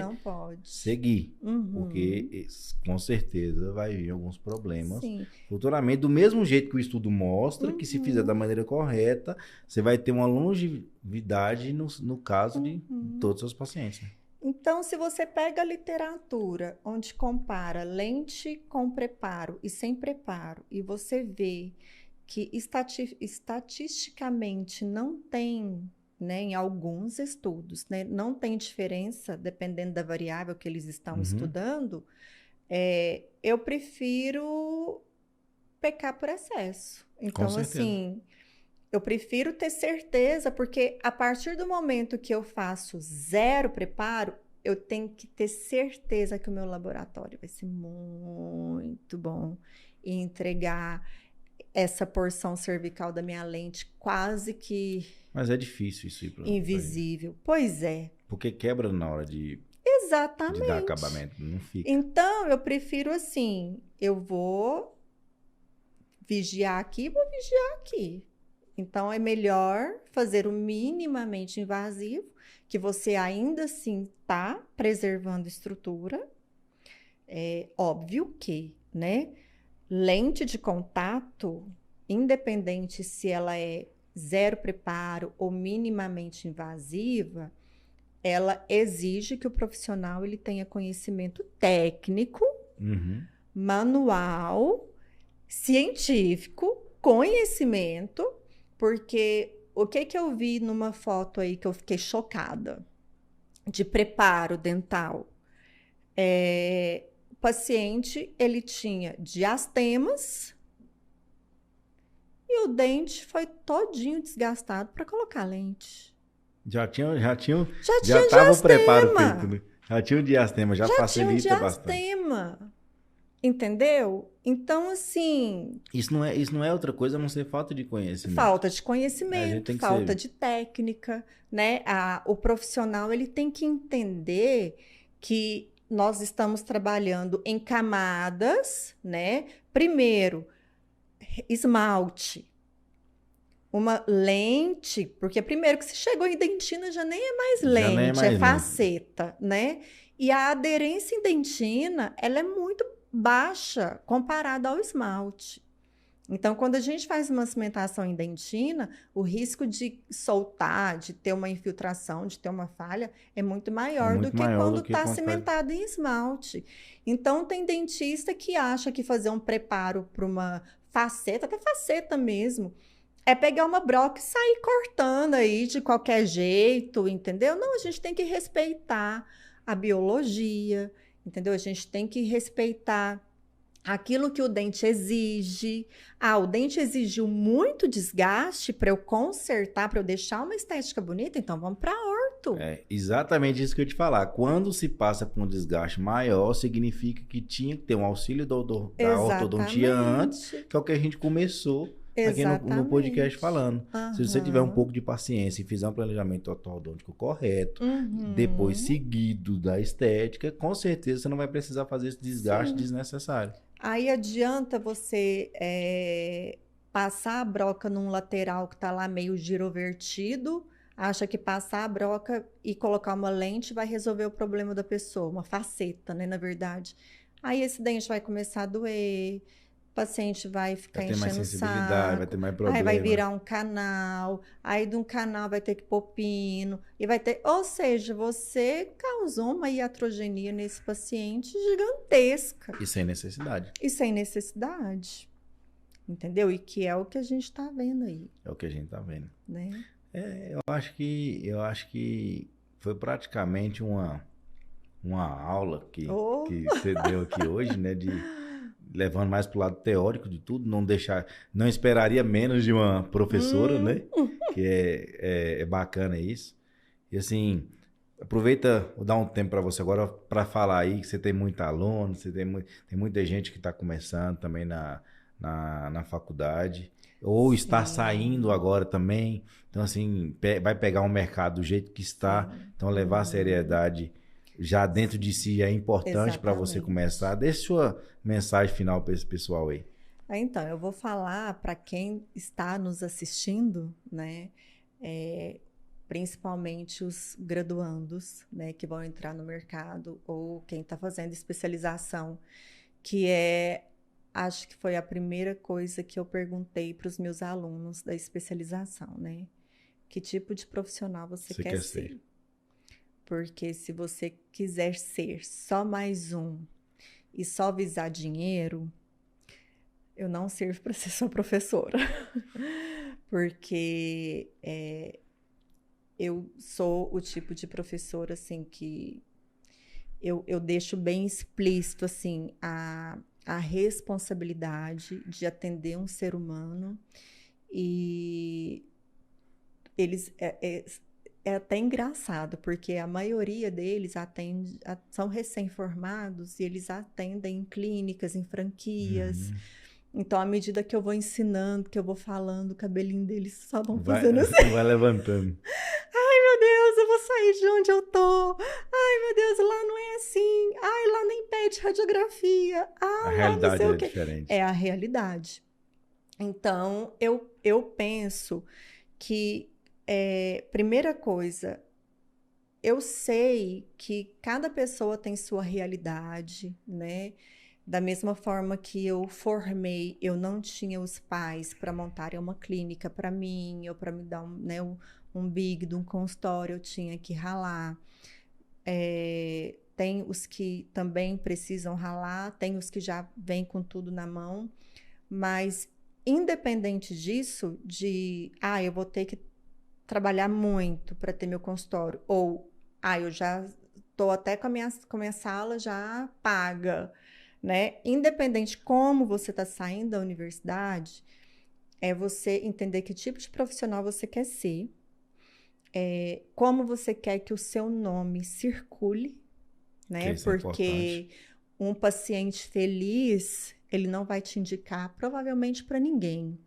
seguir, porque com certeza vai vir alguns problemas futuramente, do mesmo jeito que o estudo mostra, que se fizer da maneira correta, você vai ter uma longevidade no caso de todos os seus pacientes, né? Então, se você pega a literatura onde compara lente com preparo e sem preparo, e você vê que estatisticamente não tem, né, em alguns estudos, né, não tem diferença dependendo da variável que eles estão estudando, eu prefiro pecar por excesso. Então, assim, eu prefiro ter certeza, porque a partir do momento que eu faço zero preparo, eu tenho que ter certeza que o meu laboratório vai ser muito bom e entregar essa porção cervical da minha lente quase que... Mas é difícil isso ir invisível. Pois é. Porque quebra na hora de dar acabamento, não fica. Então, eu prefiro assim, eu vou vigiar aqui, vou vigiar aqui. Então, é melhor fazer o minimamente invasivo, que você ainda assim está preservando estrutura. É óbvio que, né? Lente de contato, independente se ela é zero preparo ou minimamente invasiva, ela exige que o profissional ele tenha conhecimento técnico, manual, científico, conhecimento. Porque o que eu vi numa foto aí que eu fiquei chocada, de preparo dental, o paciente, ele tinha diastemas e o dente foi todinho desgastado para colocar lente. Já tinha tava o preparo feito, né? Já tinha o diastema, já facilita tinha um bastante. diastema, entendeu? Então, assim... Isso não é outra coisa a não ser falta de conhecimento. Falta de A gente conhecimento, tem que falta ser... de técnica, né? O profissional, ele tem que entender que nós estamos trabalhando em camadas, né? Primeiro, esmalte. Uma lente, porque primeiro que se chegou em dentina já nem é mais lente, é faceta, né? E a aderência em dentina, ela é muito baixa comparada ao esmalte. Então, quando a gente faz uma cimentação em dentina, o risco de soltar, de ter uma infiltração, de ter uma falha, é muito maior do que quando está cimentado em esmalte. Então, tem dentista que acha que fazer um preparo para uma faceta, até faceta mesmo, é pegar uma broca e sair cortando aí de qualquer jeito, entendeu? Não, a gente tem que respeitar a biologia, entendeu? A gente tem que respeitar aquilo que o dente exige. O dente exigiu muito desgaste para eu consertar, para eu deixar uma estética bonita, então vamos para orto. É exatamente isso que eu ia te falar. Quando se passa por um desgaste maior, significa que tinha que ter um auxílio da ortodontia antes, que é o que a gente começou aqui no podcast falando. Se você tiver um pouco de paciência e fizer um planejamento ortodôntico correto, depois seguido da estética, com certeza você não vai precisar fazer esse desgaste desnecessário. Aí adianta você passar a broca num lateral que está lá meio girovertido, acha que passar a broca e colocar uma lente vai resolver o problema da pessoa, uma faceta, né, na verdade. Aí esse dente vai começar a doer, o paciente vai ficar enchendo o saco, vai ter mais problema. Aí vai virar um canal, aí de um canal vai ter que pôr pino, e vai ter... Ou seja, você causou uma iatrogenia nesse paciente gigantesca. E sem necessidade. Entendeu? E que é o que a gente está vendo aí. É o que a gente está vendo. Né? Eu acho que foi praticamente uma aula que você deu aqui hoje, né? Levando mais pro lado teórico de tudo, não esperaria menos de uma professora, né? Que é bacana isso. E assim, aproveita, vou dar um tempo para você agora para falar aí que você tem muito aluno, você tem muita gente que está começando também na faculdade, ou está saindo agora também. Então, assim, vai pegar um mercado do jeito que está, então levar a seriedade já dentro de si é importante para você começar. Deixe sua mensagem final para esse pessoal aí. Então, eu vou falar para quem está nos assistindo, né? Principalmente os graduandos, né, que vão entrar no mercado, ou quem está fazendo especialização, que acho que foi a primeira coisa que eu perguntei para os meus alunos da especialização, né? Que tipo de profissional você quer ser? Porque se você quiser ser só mais um e só visar dinheiro, eu não sirvo para ser sua professora. Porque eu sou o tipo de professora, assim, que eu deixo bem explícito, assim, a responsabilidade de atender um ser humano. E eles... É até engraçado, porque a maioria deles são recém-formados e eles atendem em clínicas, em franquias. Então, à medida que eu vou ensinando, que eu vou falando, o cabelinho deles só vão fazendo assim. Vai levantando. Ai, meu Deus, eu vou sair de onde eu tô. Ai, meu Deus, lá não é assim. Ai, lá nem pede radiografia. A realidade é diferente. É a realidade. Então, eu penso que primeira coisa, eu sei que cada pessoa tem sua realidade, né? Da mesma forma que eu formei, eu não tinha os pais para montarem uma clínica para mim, ou para me dar um big de um consultório, eu tinha que ralar. Tem os que também precisam ralar, tem os que já vêm com tudo na mão, mas independente disso, eu vou ter que trabalhar muito para ter meu consultório, ou eu já estou até com a minha sala já paga, né? Independente como você está saindo da universidade, é você entender que tipo de profissional você quer ser, como você quer que o seu nome circule, né? Isso é importante. Porque um paciente feliz, ele não vai te indicar provavelmente para ninguém.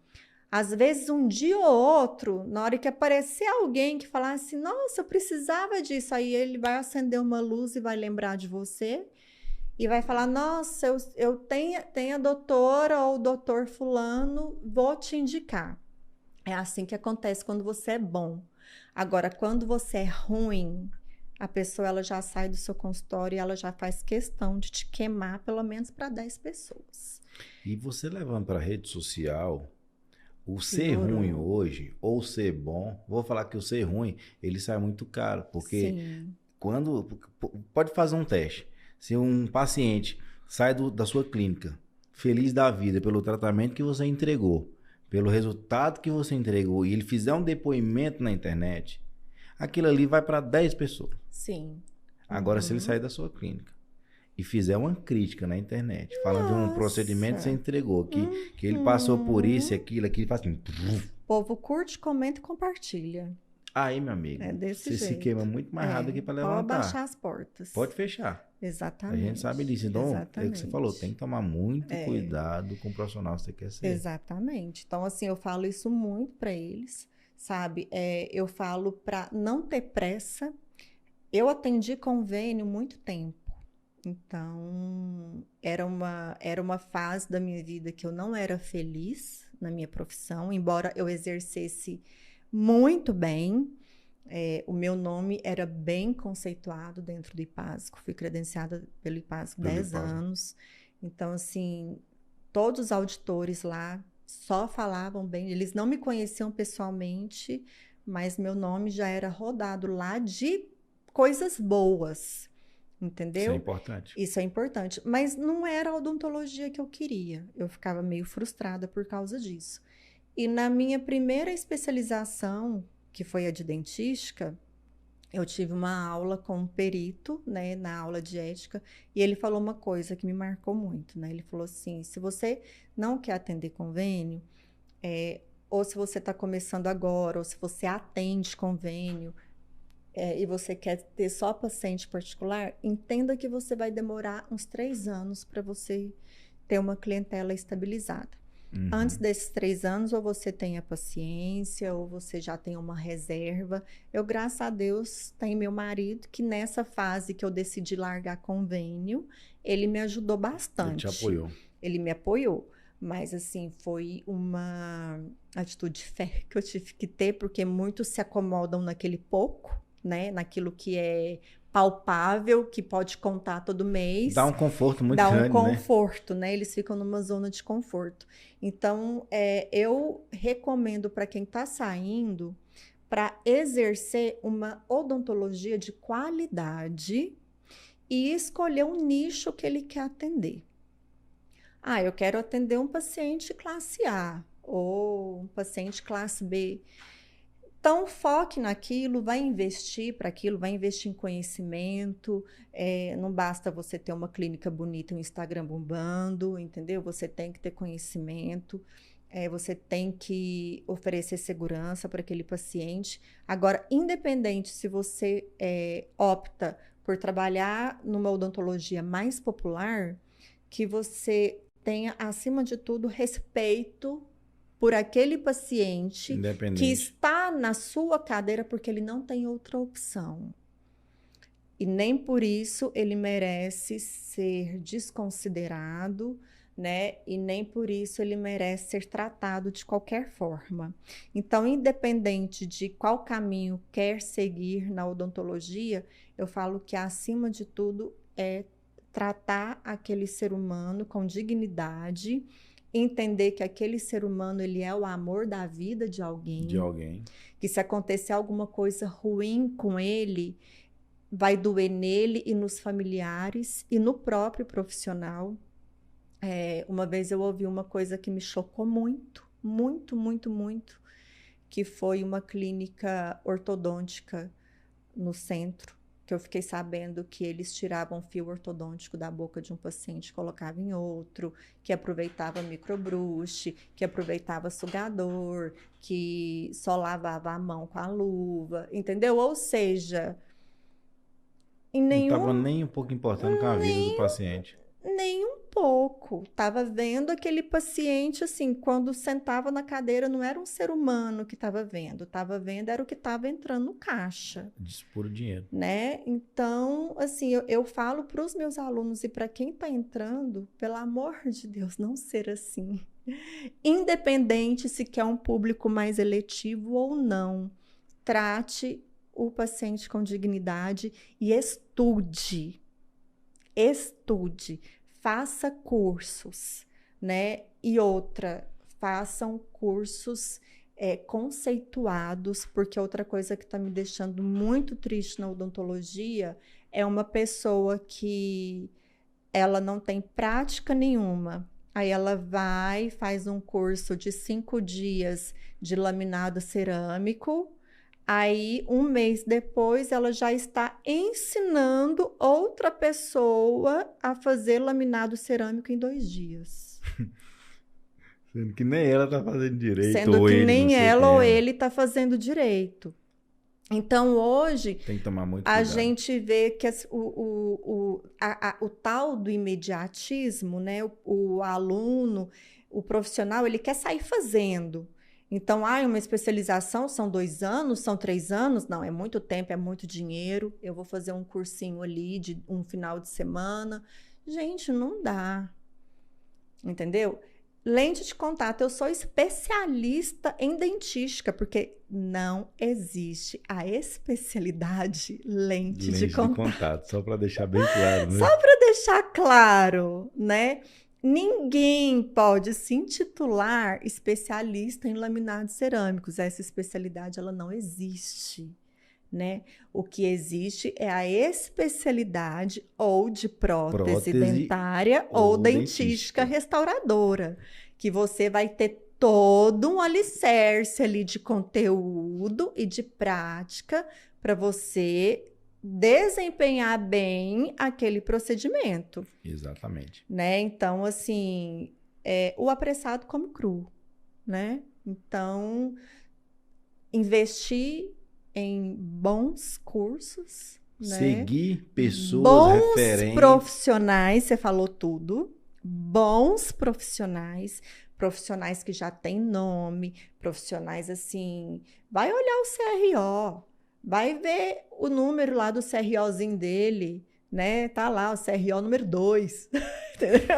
Às vezes, um dia ou outro, na hora que aparecer alguém que falar assim, nossa, eu precisava disso, aí ele vai acender uma luz e vai lembrar de você e vai falar, nossa, eu tenho a doutora ou o doutor fulano, vou te indicar. É assim que acontece quando você é bom. Agora, quando você é ruim, a pessoa ela já sai do seu consultório e ela já faz questão de te queimar pelo menos para 10 pessoas. E você levando para rede social, o ser ruim Piorou. hoje, ou ser bom, vou falar que o ser ruim, ele sai muito caro, porque Sim. quando, pode fazer um teste, se um paciente sai da sua clínica, feliz da vida pelo tratamento que você entregou, pelo resultado que você entregou, e ele fizer um depoimento na internet, aquilo ali vai para 10 pessoas. Sim. Agora, se ele Uhum. sair da sua clínica e fizer uma crítica na internet, falando de um procedimento que você Nossa. entregou, que ele passou por isso e Uhum. aquilo, aquilo, faz assim. O povo curte, comenta e compartilha. Aí, meu amigo, É desse você se queima jeito. muito mais rápido aqui para Pode baixar levantar. as portas. Pode fechar. A gente sabe Exatamente. disso. Então, é o que você falou, tem Exatamente. que tomar muito É, cuidado com o profissional que você quer ser. exatamente. Então, assim, eu falo isso muito para eles, sabe? Eu falo para não ter pressa. Eu atendi convênio muito tempo. Então, era uma fase da minha vida que eu não era feliz na minha profissão, embora eu exercesse muito bem. O meu nome era bem conceituado dentro do IPASCO, fui credenciada pelo IPASCO Pelo 10 IPASGO. anos. Então, assim, todos os auditores lá só falavam bem, eles não me conheciam pessoalmente, mas meu nome já era rodado lá de coisas boas. Isso é Entendeu? importante. Isso é importante. Mas não era a odontologia que eu queria. Eu ficava meio frustrada por causa disso. E na minha primeira especialização, que foi a de dentística, eu tive uma aula com um perito, né, na aula de ética, e ele falou uma coisa que me marcou muito, né? Ele falou assim: se você não quer atender convênio, ou se você está começando agora, ou se você atende convênio, e você quer ter só paciente particular, entenda que você vai demorar uns 3 anos para você ter uma clientela estabilizada. Antes Uhum. desses 3 anos, ou você tem a paciência, ou você já tem uma reserva. Eu, graças a Deus, tenho meu marido, que nessa fase que eu decidi largar convênio, ele me ajudou Ele te bastante. apoiou. Ele me apoiou. Mas, assim, foi uma atitude de fé que eu tive que ter, porque muitos se acomodam naquele pouco, né? Naquilo que é palpável, que pode contar todo Dá mês, um conforto muito dá um grande, né? conforto, né? Eles ficam numa zona de conforto. Então, eu recomendo para quem está saindo para exercer uma odontologia de qualidade e escolher um nicho que ele quer atender. Ah, eu quero atender um paciente classe A ou um paciente classe B. Então, foque naquilo, vai investir para aquilo, vai investir em conhecimento. Não basta você ter uma clínica bonita, um Instagram bombando, entendeu? Você tem que ter conhecimento, você tem que oferecer segurança para aquele paciente. Agora, independente se você opta por trabalhar numa odontologia mais popular, que você tenha, acima de tudo, respeito por aquele paciente que Independente. está na sua cadeira porque ele não tem outra opção. E nem por isso ele merece ser desconsiderado, né? E nem por isso ele merece ser tratado de qualquer forma. Então, independente de qual caminho quer seguir na odontologia, eu falo que acima de tudo é tratar aquele ser humano com dignidade, entender que aquele ser humano ele é o amor da vida de De alguém, alguém. que se acontecer alguma coisa ruim com ele, vai doer nele e nos familiares e no próprio profissional. Uma vez eu ouvi uma coisa que me chocou muito, muito, muito, muito, que foi uma clínica ortodôntica no centro. que eu fiquei sabendo que eles tiravam fio ortodôntico da boca de um paciente e colocavam em outro, que aproveitava microbrush, que aproveitava sugador, que só lavava a mão com a luva, entendeu? Ou seja, em Não nenhum estava nem um pouco importando com a vida do paciente. nem um pouco. Tava vendo aquele paciente, assim, quando sentava na cadeira, não era um ser humano que estava vendo era o que estava entrando no caixa, Disso puro dinheiro. né? Então, assim, eu falo para os meus alunos e para quem está entrando, pelo amor de Deus, não ser assim. Independente se quer um público mais eletivo ou não, trate o paciente com dignidade e estude. Estude, faça cursos, né? E outra, façam cursos conceituados, porque outra coisa que está me deixando muito triste na odontologia é uma pessoa que ela não tem prática nenhuma. Aí ela vai, faz um curso de 5 dias de laminado cerâmico. Aí, um mês depois, ela já está ensinando outra pessoa a fazer laminado cerâmico em 2 dias. Sendo que nem ela tá fazendo direito. Sendo ou que ele, nem não sei ela quem ou é. ele está fazendo direito. Então, hoje, Tem que tomar muito a cuidado. gente vê que o tal do imediatismo, né? O aluno, o profissional, ele quer sair fazendo. Então, uma especialização são 2 anos, são 3 anos? Não, é muito tempo, é muito dinheiro. Eu vou fazer um cursinho ali de um final de semana. Gente, não dá. Entendeu? Lente de contato, eu sou especialista em dentística, porque não existe a especialidade lente de contato. Só para deixar bem claro, né? Só para deixar claro, né? Ninguém pode se intitular especialista em laminados cerâmicos. Essa especialidade, ela não existe, né? O que existe é a especialidade ou de prótese dentária ou dentística restauradora, que você vai ter todo um alicerce ali de conteúdo e de prática para você desempenhar bem aquele procedimento. Exatamente. Né? Então, assim, o apressado come cru, né? Então, investir em bons cursos, né? Seguir pessoas bons referentes. Profissionais, você falou tudo. Bons profissionais, profissionais que já têm nome, profissionais assim, vai olhar o CRO, vai ver o número lá do CROzinho dele, né? Tá lá, o CRO número 2, entendeu?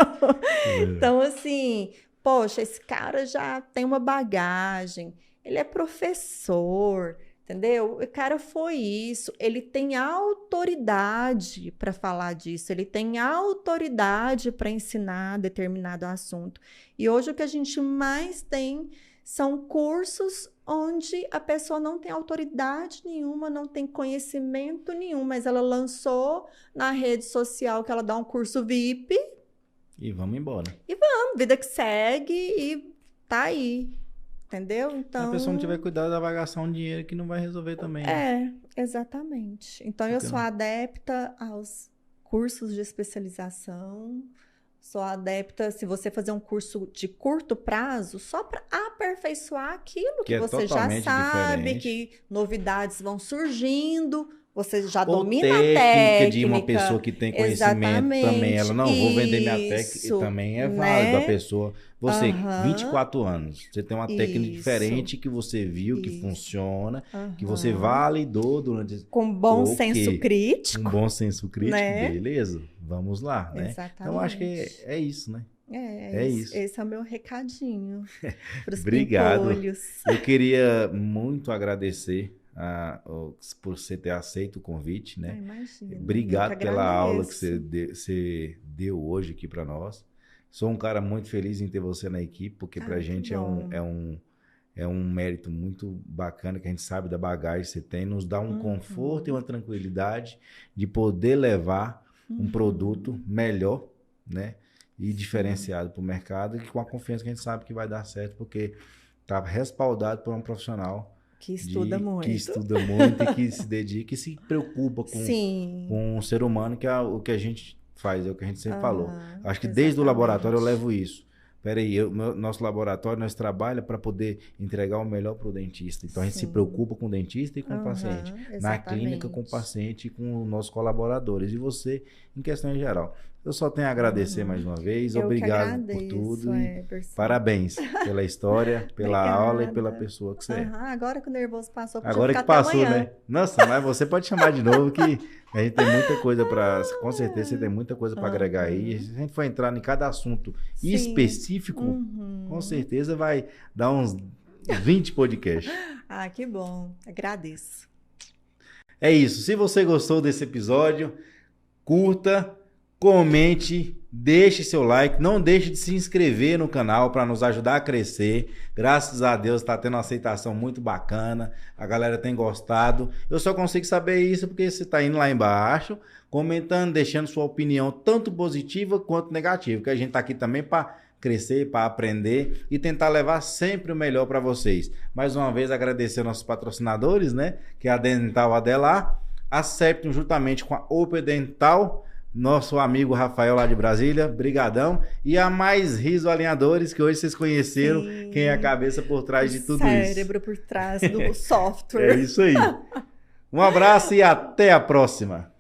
Então, assim, poxa, esse cara já tem uma bagagem, ele é professor, entendeu? O cara foi isso, ele tem autoridade para falar disso, ele tem autoridade para ensinar determinado assunto. E hoje o que a gente mais tem são cursos onde a pessoa não tem autoridade nenhuma, não tem conhecimento nenhum, mas ela lançou na rede social que ela dá um curso VIP. E vamos embora. E vamos, vida que segue e tá aí. Entendeu? Então, se a pessoa não tiver cuidado, ela vai gastar um dinheiro que não vai resolver também. Né? Exatamente. Então, eu sou adepta aos cursos de especialização, sou adepta, se você fazer um curso de curto prazo, só para aperfeiçoar aquilo que você já sabe, diferente. Que novidades vão surgindo, você já domina a técnica. De uma pessoa que tem conhecimento também, ela não vou vender minha técnica, e também é válido a pessoa. Você, 24 anos, você tem uma técnica diferente que você viu, que funciona, que você validou durante... Com bom senso crítico. Com bom senso crítico, né? Beleza, vamos lá, né? Exatamente. Então, acho que é isso, né? É isso. Esse é o meu recadinho para os Obrigado. pimpolhos. Eu queria muito agradecer por você ter aceito o convite, né? Imagina. Obrigado pela aula que você deu hoje aqui para nós. Sou um cara muito feliz em ter você na equipe, porque pra gente é um mérito muito bacana, que a gente sabe da bagagem que você tem, nos dá um conforto e uma tranquilidade de poder levar um produto melhor, né? E diferenciado para o mercado, e com a confiança que a gente sabe que vai dar certo, porque está respaldado por um profissional Que estuda muito. Que estuda muito e que se dedica e se preocupa Sim. com o ser humano, que é o que a gente faz, é o que a gente sempre falou. Acho que Exatamente. desde o laboratório eu levo isso. Peraí, nosso laboratório, nós trabalhamos para poder entregar o melhor para o dentista. Então, a gente se preocupa com o dentista e com o paciente. Na clínica, com o paciente e com os nossos colaboradores. E você, em questão em geral. Eu só tenho a agradecer mais uma vez. Obrigado por tudo. E parabéns pela história, pela aula e pela pessoa que você é. Agora que o nervoso passou, agora que passou, né? Nossa, mas você pode chamar de novo que a gente tem muita coisa para... Com certeza você tem muita coisa para agregar aí. Se a gente for entrar em cada assunto específico, com certeza vai dar uns 20 podcasts. Que bom. Agradeço. É isso. Se você gostou desse episódio, curta, comente, deixe seu like, não deixe de se inscrever no canal para nos ajudar a crescer. Graças a Deus está tendo uma aceitação muito bacana, a galera tem gostado. Eu só consigo saber isso porque você está indo lá embaixo, comentando, deixando sua opinião tanto positiva quanto negativa, que a gente está aqui também para crescer, para aprender e tentar levar sempre o melhor para vocês. Mais uma vez agradecer aos nossos patrocinadores, né, que é a Dental Adelar, a Septum juntamente com a Open Dental, nosso amigo Rafael lá de Brasília, brigadão, e a Mais Riso Alinhadores, que hoje vocês conheceram. Sim. Quem é a cabeça por trás de tudo isso. Cérebro por trás do software. É isso aí. Um abraço e até a próxima.